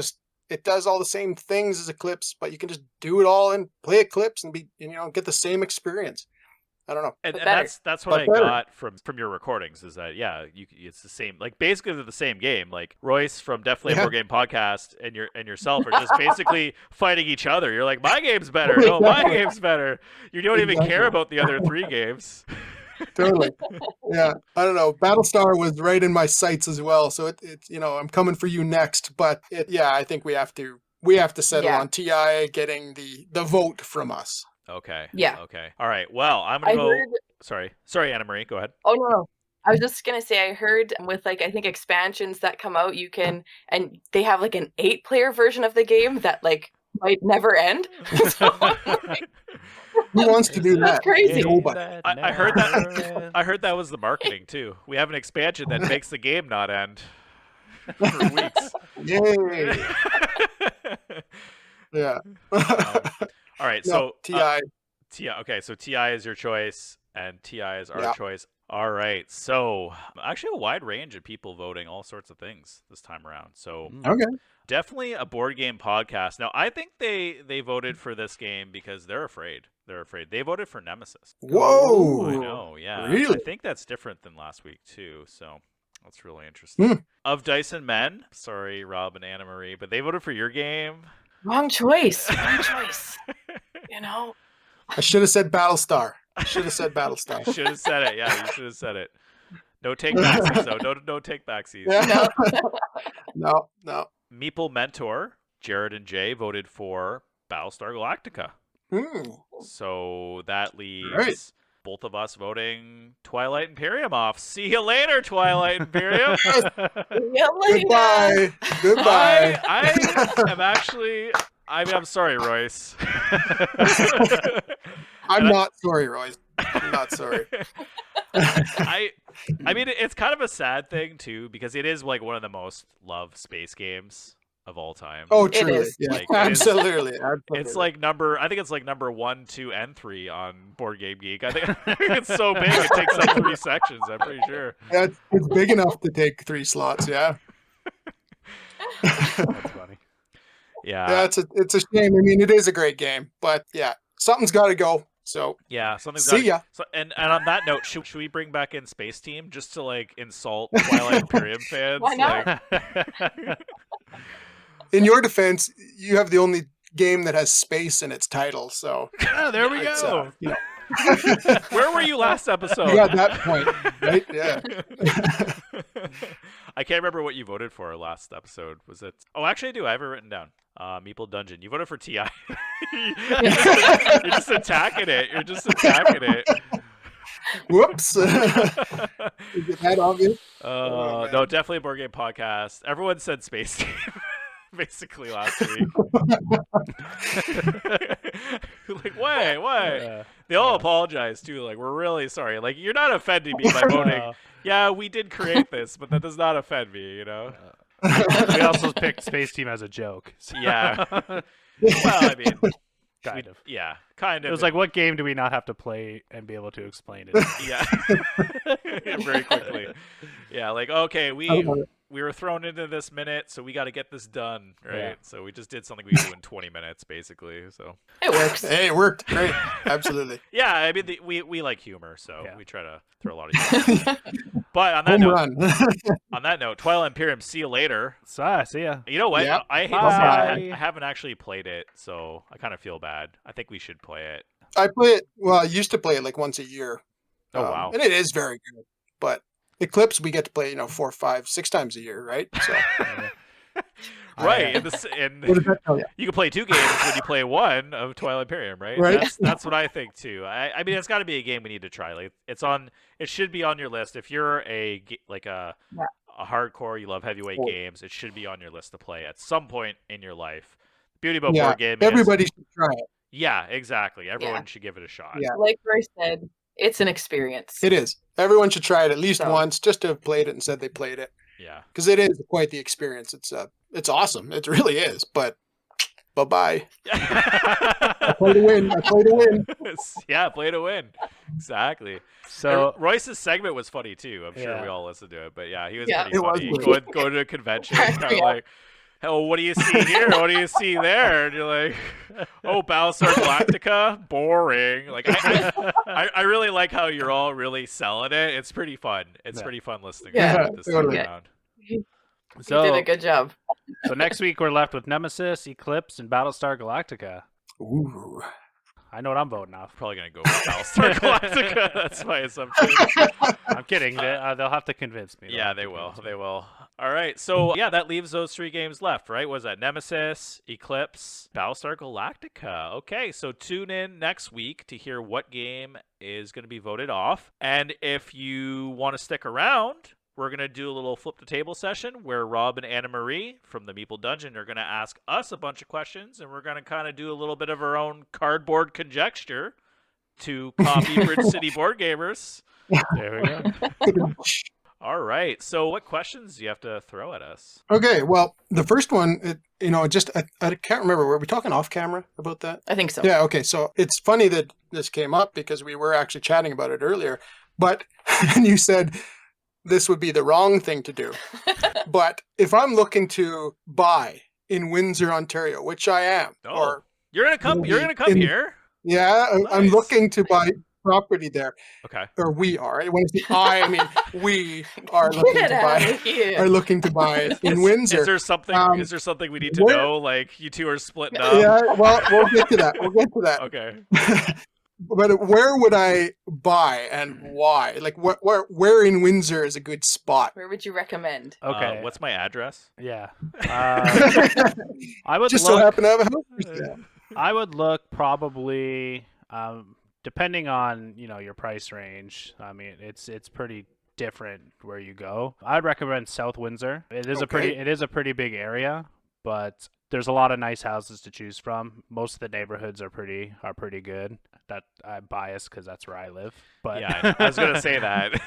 does all the same things as Eclipse, but you can just do it all and play Eclipse and get the same experience. I don't know. And that's what I got from your recordings is that it's the same, like basically they're the same game. Like Royce from Definitely a Board Game Podcast and yourself are just basically fighting each other. You're like, my game's better. No, my game's better. You don't even care about the other three games. Totally. Yeah. I don't know. Battlestar was right in my sights as well. So it's I'm coming for you next. But I think we have to settle on TI getting the vote from us. Okay. Yeah. Okay. All right. Well, I'm gonna go. Sorry, Anna Marie. Go ahead. Oh no. I was just gonna say I heard with I think expansions that come out, you can, and they have like an 8-player version of the game that might never end. So, who wants to do that? That's crazy. I heard that. I heard that was the marketing too. We have an expansion that makes the game not end for weeks. Yay! Yeah. All right. So TI. Okay. So TI is your choice, and TI is our choice. All right. So actually, a wide range of people voting all sorts of things this time around. So definitely a board game podcast. Now, I think they voted for this game because they're afraid. They voted for Nemesis. Whoa! I know. Yeah. Really? I think that's different than last week too. So that's really interesting. Of Dice and Men. Sorry, Rob and Anna Marie, but they voted for your game. Wrong choice. I should have said Battlestar. You should have said it. Yeah, you should have said it. No take backsies, though. No take backsies. Yeah. No. Meeple Mentor, Jared and Jay voted for Battlestar Galactica. So that leaves both of us voting Twilight Imperium off. See you later, Twilight Imperium. See you later. Goodbye. I'm sorry, Royce. I'm not sorry, Royce. I'm not sorry. I mean, it's kind of a sad thing too, because it is like one of the most loved space games of all time. Oh, truly. Yeah. Absolutely. It's like I think it's like number 1, 2, and 3 on Board Game Geek. I think it's so big it takes up 3 sections, I'm pretty sure. Yeah, it's big enough to take 3 slots, yeah. That's funny. Yeah. Yeah, it's a shame. I mean, it is a great game, but yeah, something's got to go. So yeah, something's see ya. So, and on that note, should we bring back in Space Team just to like insult Twilight Imperium fans? Why not? Like... In your defense, you have the only game that has space in its title, so oh, there we go. You know. Where were you last episode? You got that point, right? Yeah. I can't remember what you voted for last episode. Was it? Oh, actually, I do. I have it written down. Meeple Dungeon. You voted for TI. You're just attacking it. You're just attacking it. Whoops. Is it that obvious? No, definitely a board game podcast. Everyone said Space Team. Basically last week. Like, why? They all apologize too. Like, we're really sorry. Like, you're not offending me by voting. Yeah, we did create this, but that does not offend me, you know? We also picked Space Team as a joke. So. Yeah. Well, I mean, kind of. Yeah, kind of. It was like, what game do we not have to play and be able to explain it? Yeah. Very quickly. Yeah, like, okay, we were thrown into this minute, so we got to get this done, right? Yeah. So we just did something we do in 20 minutes, basically. So it works. Hey, it worked. Great. Absolutely. Yeah, I mean, we like humor, so we try to throw a lot of humor. But on that note, Twilight Imperium, see you later. See ya. You know what? Yep. I hate to say I haven't actually played it, so I kind of feel bad. I think we should play it. I play it. Well, I used to play it like once a year. Oh wow! And it is very good, but Eclipse, we get to play, 4, 5, 6 times a year, right? So, right. And what does that tell you? You can play 2 games when you play one of Twilight Imperium, right? Right. That's what I think too. I mean, it's got to be a game we need to try. Like, it should be on your list if you're a hardcore, you love heavyweight games. It should be on your list to play at some point in your life. The beauty about board gaming, everybody should try it. Yeah, exactly. Everyone should give it a shot. Yeah, like Roy said. It's an experience. It is. Everyone should try it at least once, just to have played it and said they played it. Yeah. Because it is quite the experience. It's awesome. It really is. But bye-bye. I play to win. Yeah, play to win. Exactly. So Royce's segment was funny too. I'm sure we all listened to it. But yeah, he was pretty funny. Was go to a convention, kind of like, oh, what do you see here? What do you see there? And you're like, oh, Battlestar Galactica? Boring. Like, I really like how you're all really selling it. It's pretty fun. It's pretty fun listening to this thing around. So, you did a good job. So next week we're left with Nemesis, Eclipse, and Battlestar Galactica. Ooh. I know what I'm voting off. Probably going to go with Battlestar Galactica. That's my assumption. I'm kidding. They'll have to convince me. Yeah, they will. They will. All right. So, yeah, that leaves those 3 games left, right? Was that Nemesis, Eclipse, Battlestar Galactica? Okay, so tune in next week to hear what game is going to be voted off. And if you want to stick around, we're going to do a little flip the table session where Rob and Anna Marie from the Meeple Dungeon are going to ask us a bunch of questions, and we're going to kind of do a little bit of our own cardboard conjecture to copy Bridge City board gamers. There we go. All right. So what questions do you have to throw at us? Okay. Well, the first one, I can't remember. Were we talking off camera about that? I think so. Yeah. Okay. So it's funny that this came up because we were actually chatting about it earlier, but and you said this would be the wrong thing to do. But if I'm looking to buy in Windsor, Ontario, which I am, or you're gonna come here. Yeah, nice. I'm looking to buy property there. Okay. Or we are. When I mean we are looking to buy in Windsor. Is there something we need to know? Like you two are splitting up? Yeah. Well, we'll get to that. Okay. But where would I buy and why? Like, where in Windsor is a good spot? Where would you recommend? Okay. What's my address? Yeah. I would so happen to have a house. Yeah. I would look probably, depending on your price range. I mean, it's pretty different where you go. I'd recommend South Windsor. It is a pretty big area, but there's a lot of nice houses to choose from. Most of the neighborhoods are pretty good. That I'm biased because that's where I live. But yeah, I was gonna say that.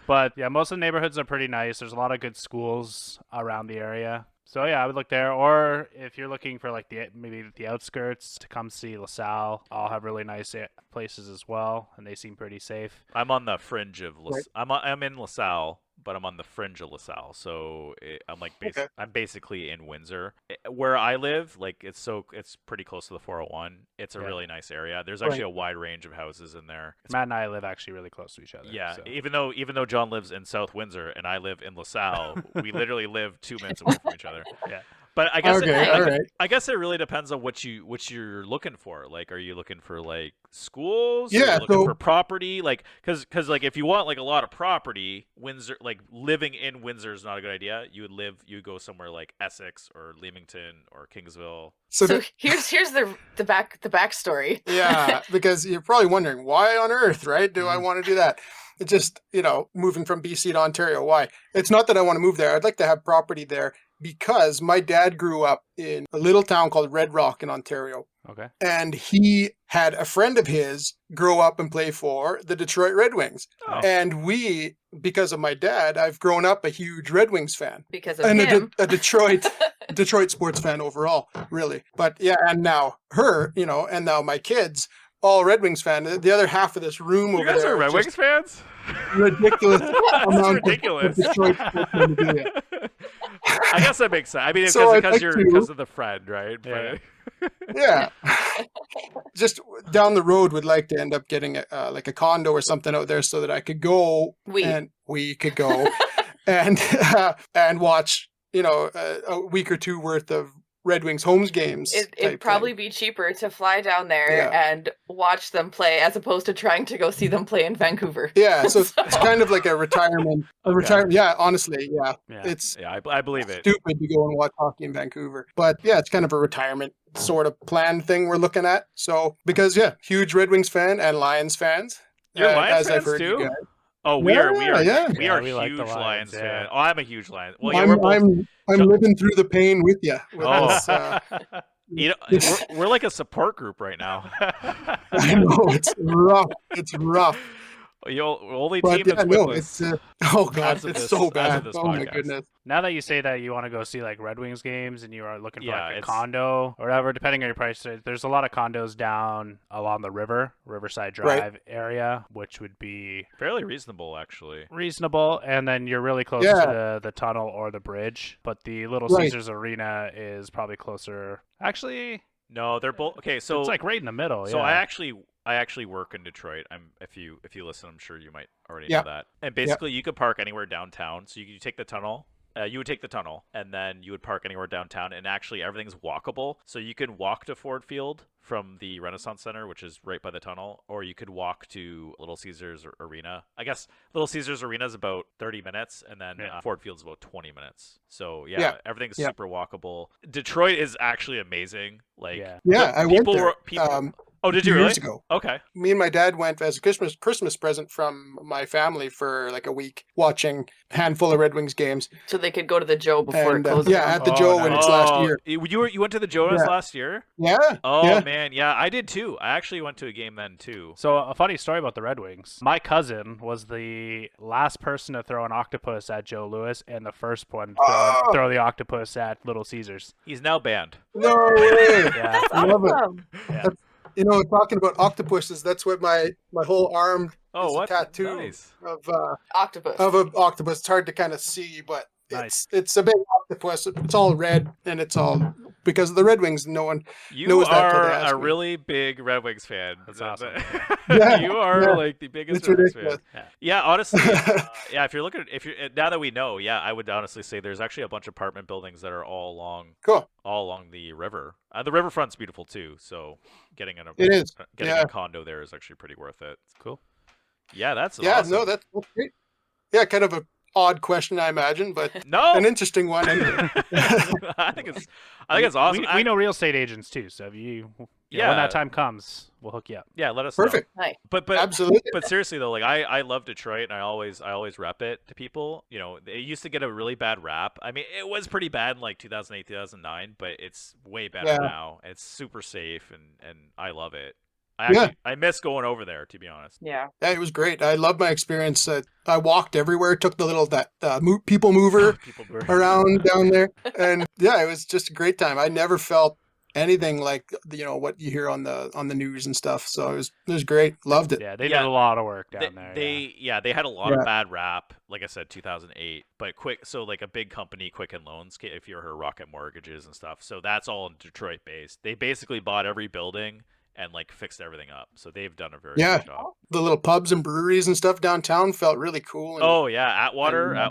But yeah, most of the neighborhoods are pretty nice. There's a lot of good schools around the area. So yeah, I would look there. Or if you're looking for like maybe the outskirts, to come see LaSalle. All have really nice places as well, and they seem pretty safe. I'm on the fringe of I'm in LaSalle, but I'm on the fringe of LaSalle, so I'm like Okay. I'm basically in Windsor. Where I live, like it's pretty close to the 401. It's a Yeah. really nice area. There's actually a wide range of houses in there. Matt and I live actually really close to each other. Yeah, so. even though John lives in South Windsor and I live in LaSalle, we literally live 2 minutes away from each other. Yeah. But I guess Okay, all right. I guess it really depends on what you're looking for. Like, are you looking for like schools? Are Yeah, you looking so- for property? Like, because like if you want like a lot of property, Windsor, like living in Windsor is not a good idea. You would go somewhere like Essex or Leamington or Kingsville. So here's the backstory. Yeah, because you're probably wondering why on earth, right? Do I want to do that? It's just, moving from BC to Ontario. Why? It's not that I want to move there. I'd like to have property there because my dad grew up in a little town called Red Rock in Ontario. Okay. And he had a friend of his grow up and play for the Detroit Red Wings. Oh. And because of my dad, I've grown up a huge Red Wings fan. Because of And him. a Detroit sports fan overall, really. But yeah, and now and now my kids, all Red Wings fan. The other half of this room You over guys there are Red is Wings just fans? ridiculous That's amount ridiculous. of Detroit sports memorabilia. I guess that makes sense. I mean, So I'd because like because to- of the friend, right? Yeah. Yeah. Just down the road would like to end up getting like a condo or something out there so that I could go and we could go and watch, a week or two worth of Red Wings homes games. It'd probably be cheaper to fly down there and watch them play as opposed to trying to go see them play in Vancouver. Yeah, so it's kind of like a retirement. Yeah, honestly, yeah. It's I believe it. stupid to go and watch hockey in Vancouver. But yeah, it's kind of a retirement sort of plan thing we're looking at. So, because, huge Red Wings fan and Lions fans. You're Lions as fans I've heard you too? guys. Oh, we are Yeah. we are we like huge the Lions Lions, fan. yeah. Oh, I'm a huge Lions. Well, yeah, we're both. I'm living through the pain with you. With this, we're like a support group right now. I know it's rough. It's rough. The only But team that's no, winless. it's oh god, as of it's this- so as bad. of this Oh my podcast. goodness. Now that you say that you want to go see like Red Wings games and you are looking for Yeah, like a it's- condo or whatever, depending on your price, there's a lot of condos down along the Riverside Drive area, which would be Fairly reasonable, actually. reasonable. And then you're really close Yeah. to the tunnel or the bridge. But the Little Right. Caesars Arena is probably closer. Actually, No, they're both okay. So it's like right in the middle. So yeah. I actually work in Detroit. If you listen, I'm sure you might already Yeah. know that. And basically, you could park anywhere downtown. So you take the tunnel. You would take the tunnel, and then you would park anywhere downtown. And actually, everything's walkable. So you can walk to Ford Field from the Renaissance Center, which is right by the tunnel, or you could walk to Little Caesars Arena. I guess Little Caesars Arena is about 30 minutes, and then Ford Field's about 20 minutes. So everything's super walkable. Detroit is actually amazing. Like I went there. Oh, did you few really? years ago. Okay. Me and my dad went as a Christmas present from my family for like a week, watching a handful of Red Wings games. So they could go to the Joe before And, it closes. at the Joe when it's last year. You went to the Jonas last year? Yeah. Oh yeah. man, yeah, I did too. I actually went to a game then too. So a funny story about the Red Wings. My cousin was the last person to throw an octopus at Joe Louis and the first one to throw the octopus at Little Caesars. He's now banned. No way. Yeah. I love it. Yeah. Talking about octopuses, that's what my whole arm is a tattoo Nice. of Octopus. of an octopus. It's hard to kind of see, but Nice. it's a big octopus. It's all red, and it's all because of the Red Wings. No one You knows that till are they ask a me. really big Red Wings fan. That's awesome. Yeah, You are yeah. like the biggest It's Red Wings fan. Yeah. Yeah, honestly, if you're now that we know, I would honestly say there's actually a bunch of apartment buildings that are all along the river. The riverfront's beautiful too, so getting It is. a condo there is actually pretty worth it. It's cool. Yeah, that's awesome. No, that's great. Yeah, kind of a odd question, I imagine, but No, an interesting one. Anyway. I think it's awesome. We know real estate agents too, so if you when that time comes, we'll hook you up. Yeah, let us Perfect. know. Nice. But Absolutely. But seriously though, like I love Detroit, and I always rep it to people. It used to get a really bad rap. I mean, it was pretty bad in like 2008, 2009, but it's way better now. It's super safe, and I love it. I miss going over there, to be honest. Yeah. Yeah, it was great. I loved my experience. I walked everywhere, took the little people mover People were- around down there, and yeah, it was just a great time. I never felt anything like what you hear on the news and stuff. So it was great. Loved it. Yeah, they did a lot of work down there. They had a lot of bad rap, like I said, 2008. But so like a big company, Quicken Loans, if you heard Rocket Mortgages and stuff. So that's all in Detroit based. They basically bought every building and like fixed everything up. So they've done a very good job. The little pubs and breweries and stuff downtown felt really cool. Atwater.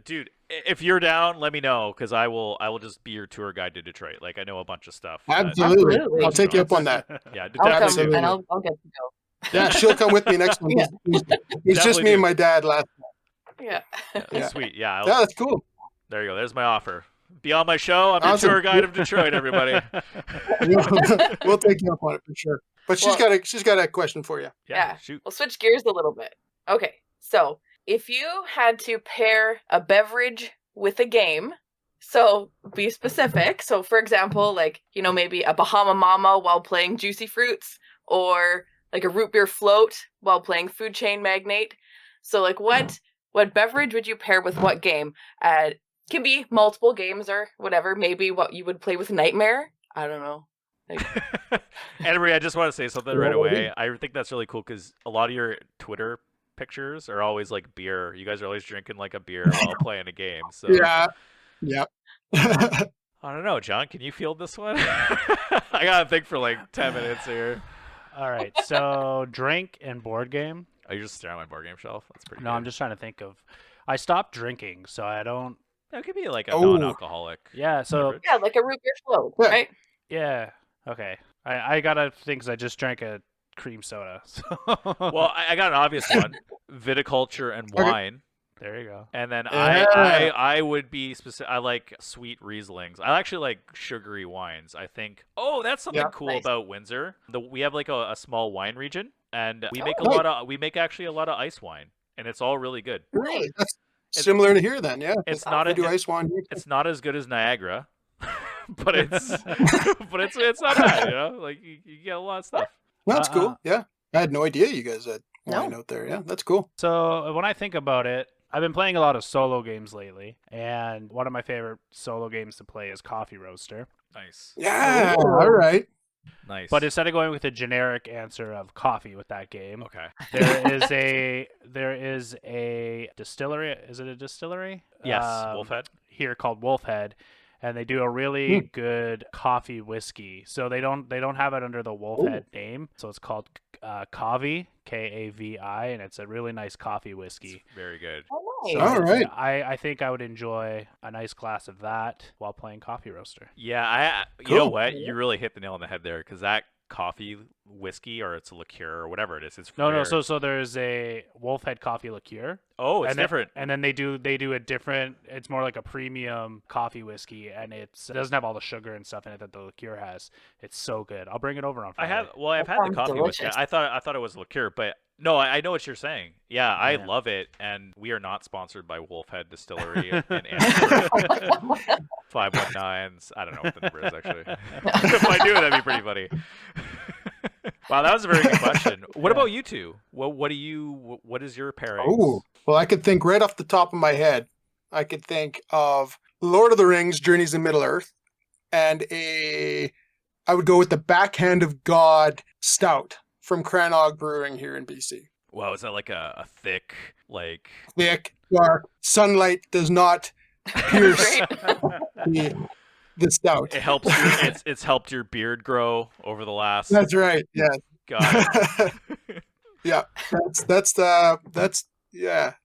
Dude, if you're down, let me know, because I will just be your tour guide to Detroit. Like, I know a bunch of stuff. Absolutely. I'll take you up on that. Yeah, I'll come and I'll get to go. Yeah, she'll come with me next one. It's just me and my dad last time. Yeah. Sweet. Yeah, that's cool. There you go. There's my offer. Be on my show. I'm your tour guide of Detroit, everybody. We'll take you up on it for sure. But she's got a question for you. Yeah. Shoot. We'll switch gears a little bit. Okay. So if you had to pair a beverage with a game, so be specific. So for example, like, maybe a Bahama Mama while playing Juicy Fruits, or like a root beer float while playing Food Chain Magnate. So like what beverage would you pair with what game? Can be multiple games or whatever. Maybe what you would play with Nightmare. I don't know. Anne-Marie, I just want to say something right away. I think that's really cool because a lot of your Twitter pictures are always like beer. You guys are always drinking like a beer while playing a game. So yeah. I don't know, John. Can you field this one? I gotta think for like 10 minutes here. All right. So drink and board game. Oh, you're just staring at my board game shelf. That's pretty. No, good. I'm just trying to think of. I stopped drinking, so I don't. That could be like a non-alcoholic. Yeah. So. Yeah, like a root beer float, right? Yeah. Okay. I gotta think, 'cause I just drank a cream soda. So. Well, I got an obvious one: viticulture and wine. There you go. And then I would be specific. I like sweet Rieslings. I actually like sugary wines. I think. Oh, that's something cool about Windsor. We have like a small wine region, and we make we make actually a lot of ice wine, and it's all really good. Really? That's similar to here then, yeah. It's not ice wine. It's not as good as Niagara, but it's not bad. Like you get a lot of stuff. That's cool. Yeah, I had no idea you guys had wine out there. Yeah, that's cool. So when I think about it, I've been playing a lot of solo games lately, and one of my favorite solo games to play is Coffee Roaster. Nice. Yeah. All right. Nice. But instead of going with a generic answer of coffee with that game, okay, there is a distillery. Is it a distillery? Yes, Wolfhead. Here called Wolfhead, and they do a really good coffee whiskey. So they don't have it under the Wolfhead name. So it's called Kavi, Kavi, and it's a really nice coffee whiskey. It's very good. So all right. I think I would enjoy a nice glass of that while playing Coffee Roaster. Yeah, you know what? You really hit the nail on the head there, because that coffee whiskey, or it's a liqueur or whatever it is. It's no. So there's a Wolfhead coffee liqueur. Oh, it's different. And then they do a different. It's more like a premium coffee whiskey, and it doesn't have all the sugar and stuff in it that the liqueur has. It's so good. I'll bring it over on Friday. I've had the coffee whiskey. I thought it was liqueur, but no, I know what you're saying. Yeah, I love it, and we are not sponsored by Wolfhead Distillery in Antwerp. 519s. I don't know what the number is actually. If I do, that'd be pretty funny. Wow, that was a very good question. What about you two? What is your pairing? Oh, well, I could think right off the top of my head. I could think of Lord of the Rings: Journeys in Middle Earth, and I would go with the Backhand of God Stout from Crannog Brewing here in BC. Wow, is that like a thick, dark, sunlight does not pierce the stout. It helps it's helped your beard grow over the last. That's right. Yes. Got it. Yeah,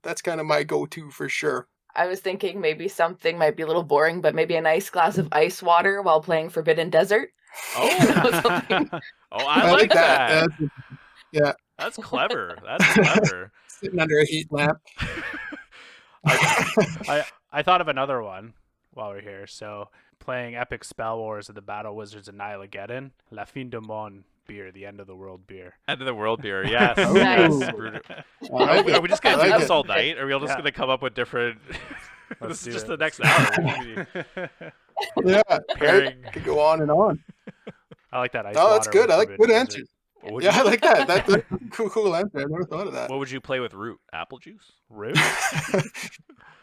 that's kind of my go-to for sure. I was thinking maybe something might be a little boring, but maybe a nice glass of ice water while playing Forbidden Desert. Oh, I like that. Yeah, that's clever. That's clever. Sitting under a heat lamp. I thought of another one while we're here. So playing Epic Spell Wars of the Battle Wizards of Nylageddon, La Fin du Monde beer, the end of the world beer. End of the world beer, yes. Nice. Are we just going to do this all night? Are we all just going to come up with different... This is just the next hour. Yeah, pairing. Could go on and on. I like that ice water. Oh, that's good. I like good answer. answers. I like that. That's a cool answer. I never thought of that. What would you play with root? Apple juice? Root?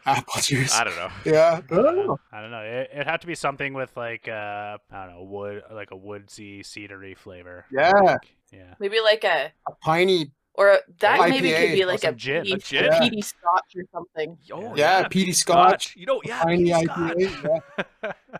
Apple juice. I don't know. Yeah. I don't know. I don't know. It had to be something with like I don't know, wood, like a woodsy, cedary flavor. Yeah. Yeah. Maybe like a Piney. or that IPA. maybe could be like some a gin. peaty, A gin? Yeah. peaty scotch or something. Oh, Yeah, peaty scotch. You know, yeah, Piney peaty IPA. scotch.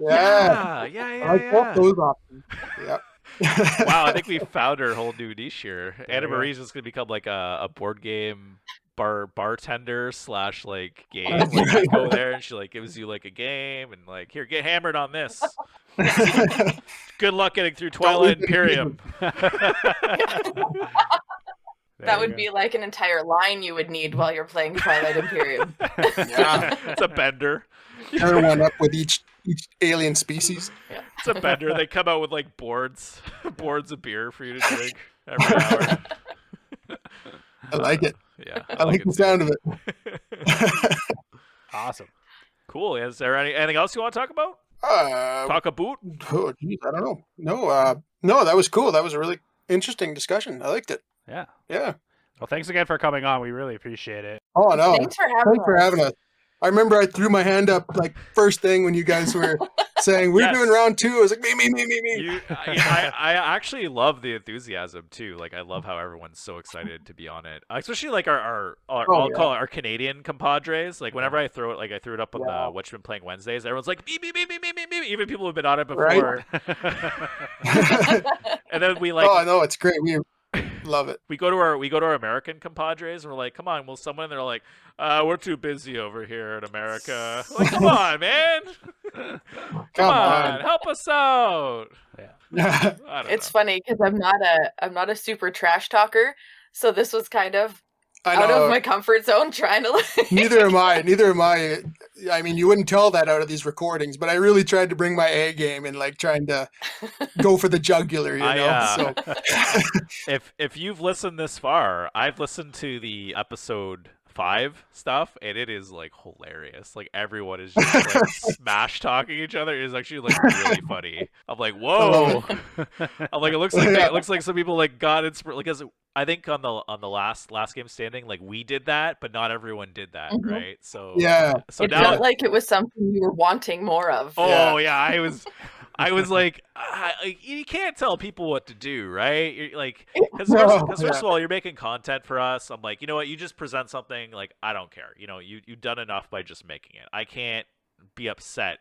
Yeah. Yeah. I like both those options. Yeah. Wow, I think we found our whole new niche here. There Anna we go. Marie's just gonna become like a board game bartender / like game. Like you go there and she like gives you like a game and like, here, get hammered on this. Good luck getting through Twilight Imperium. That would be like an entire line you would need while you're playing Twilight Imperium. Yeah. It's a bender. Pair one up with each alien species. It's a bender. They come out with like boards of beer for you to drink every hour. I like it. Yeah, I like it the too. sound of it. Awesome. Cool. Is there anything else you want to talk about? Talk a boot? Oh, geez, I don't know. No, that was cool. That was a really interesting discussion. I liked it. Yeah. Yeah. Well, thanks again for coming on. We really appreciate it. Oh no. Thanks for having us. I remember I threw my hand up like first thing when you guys were saying we're Yes. doing round 2. I was like me. I actually love the enthusiasm too. Like I love how everyone's so excited to be on it, especially like our I'll call it our Canadian compadres. Like whenever I throw it up on the What You Been Playing Wednesdays, everyone's like me. Even people who've been on it before. Right? And then we like. Oh no, it's great. We love it. We go to our American compadres and we're like, come on, will someone? And they're like, we're too busy over here in America. Like, come on, man. Come on, help us out. Yeah. I don't It's know. funny because I'm not a super trash talker, so this was kind of I out know. of my comfort zone trying to like Neither am I. I mean, you wouldn't tell that out of these recordings, but I really tried to bring my A game and like trying to go for the jugular, you know. So If you've listened this far, I've listened to the episode 5 stuff, and it is like hilarious. Like everyone is just like smash talking each other. It is actually like really funny. I'm like, whoa. I'm like, it looks like some people like got inspired. Like, I think on the last game standing, like we did that, but not everyone did that, right? So So it now, felt like it was something you were wanting more of. oh yeah, I was like, you can't tell people what to do, right? You're like, because first of all, you're making content for us. I'm like, you know what? You just present something. Like, I don't care. You know, you've done enough by just making it. I can't be upset,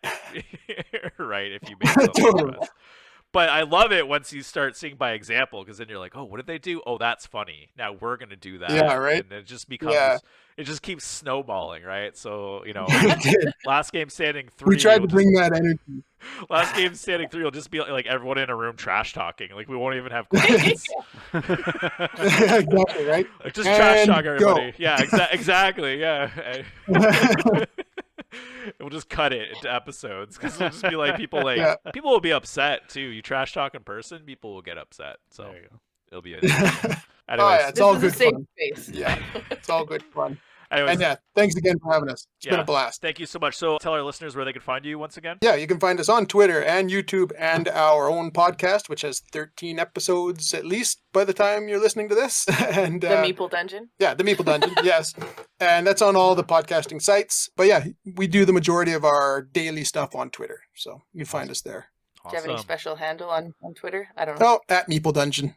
right? If you make something for us. But I love it once you start seeing by example, because then you're like, oh, what did they do? Oh, that's funny. Now we're gonna do that. Yeah, right. And it just becomes, it just keeps snowballing, right? So you know, last game standing 3. we tried to bring that energy. Last game standing 3 will just be like everyone in a room trash talking. Like we won't even have questions. Exactly, right? Like just trash talk And everybody. go. Yeah, exactly. Yeah. We'll just cut it into episodes because it'll just be like people will be upset too. You trash talk in person, people will get upset. So There you go. it'll be. Oh Anyways, yeah, it's all This good is a safe fun. space. Yeah, it's all good fun. anyways, And yeah, thanks again for having us. It's been a blast. Thank you so much. So tell our listeners where they can find you once again. Yeah, you can find us on Twitter and YouTube and our own podcast, which has 13 episodes at least by the time you're listening to this. And The Meeple Dungeon. yeah, the Meeple Dungeon, yes. And that's on all the podcasting sites. But yeah, we do the majority of our daily stuff on Twitter. So you can find us there. Do you have any Awesome. special handle on Twitter? I don't know. Oh, at Meeple Dungeon.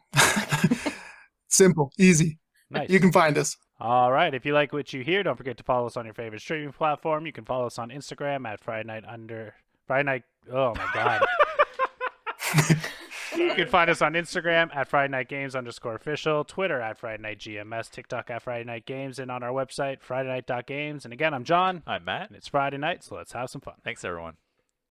Simple, easy. Nice. You can find us. All right. If you like what you hear, don't forget to follow us on your favorite streaming platform. You can follow us on Instagram at Friday Night. Oh my God. You can find us on Instagram at Friday Night Games _official, Twitter at Friday Night GMS, TikTok at Friday Night Games, and on our website, FridayNight.games. And again, I'm John. I'm Matt. And it's Friday night, so let's have some fun. Thanks everyone.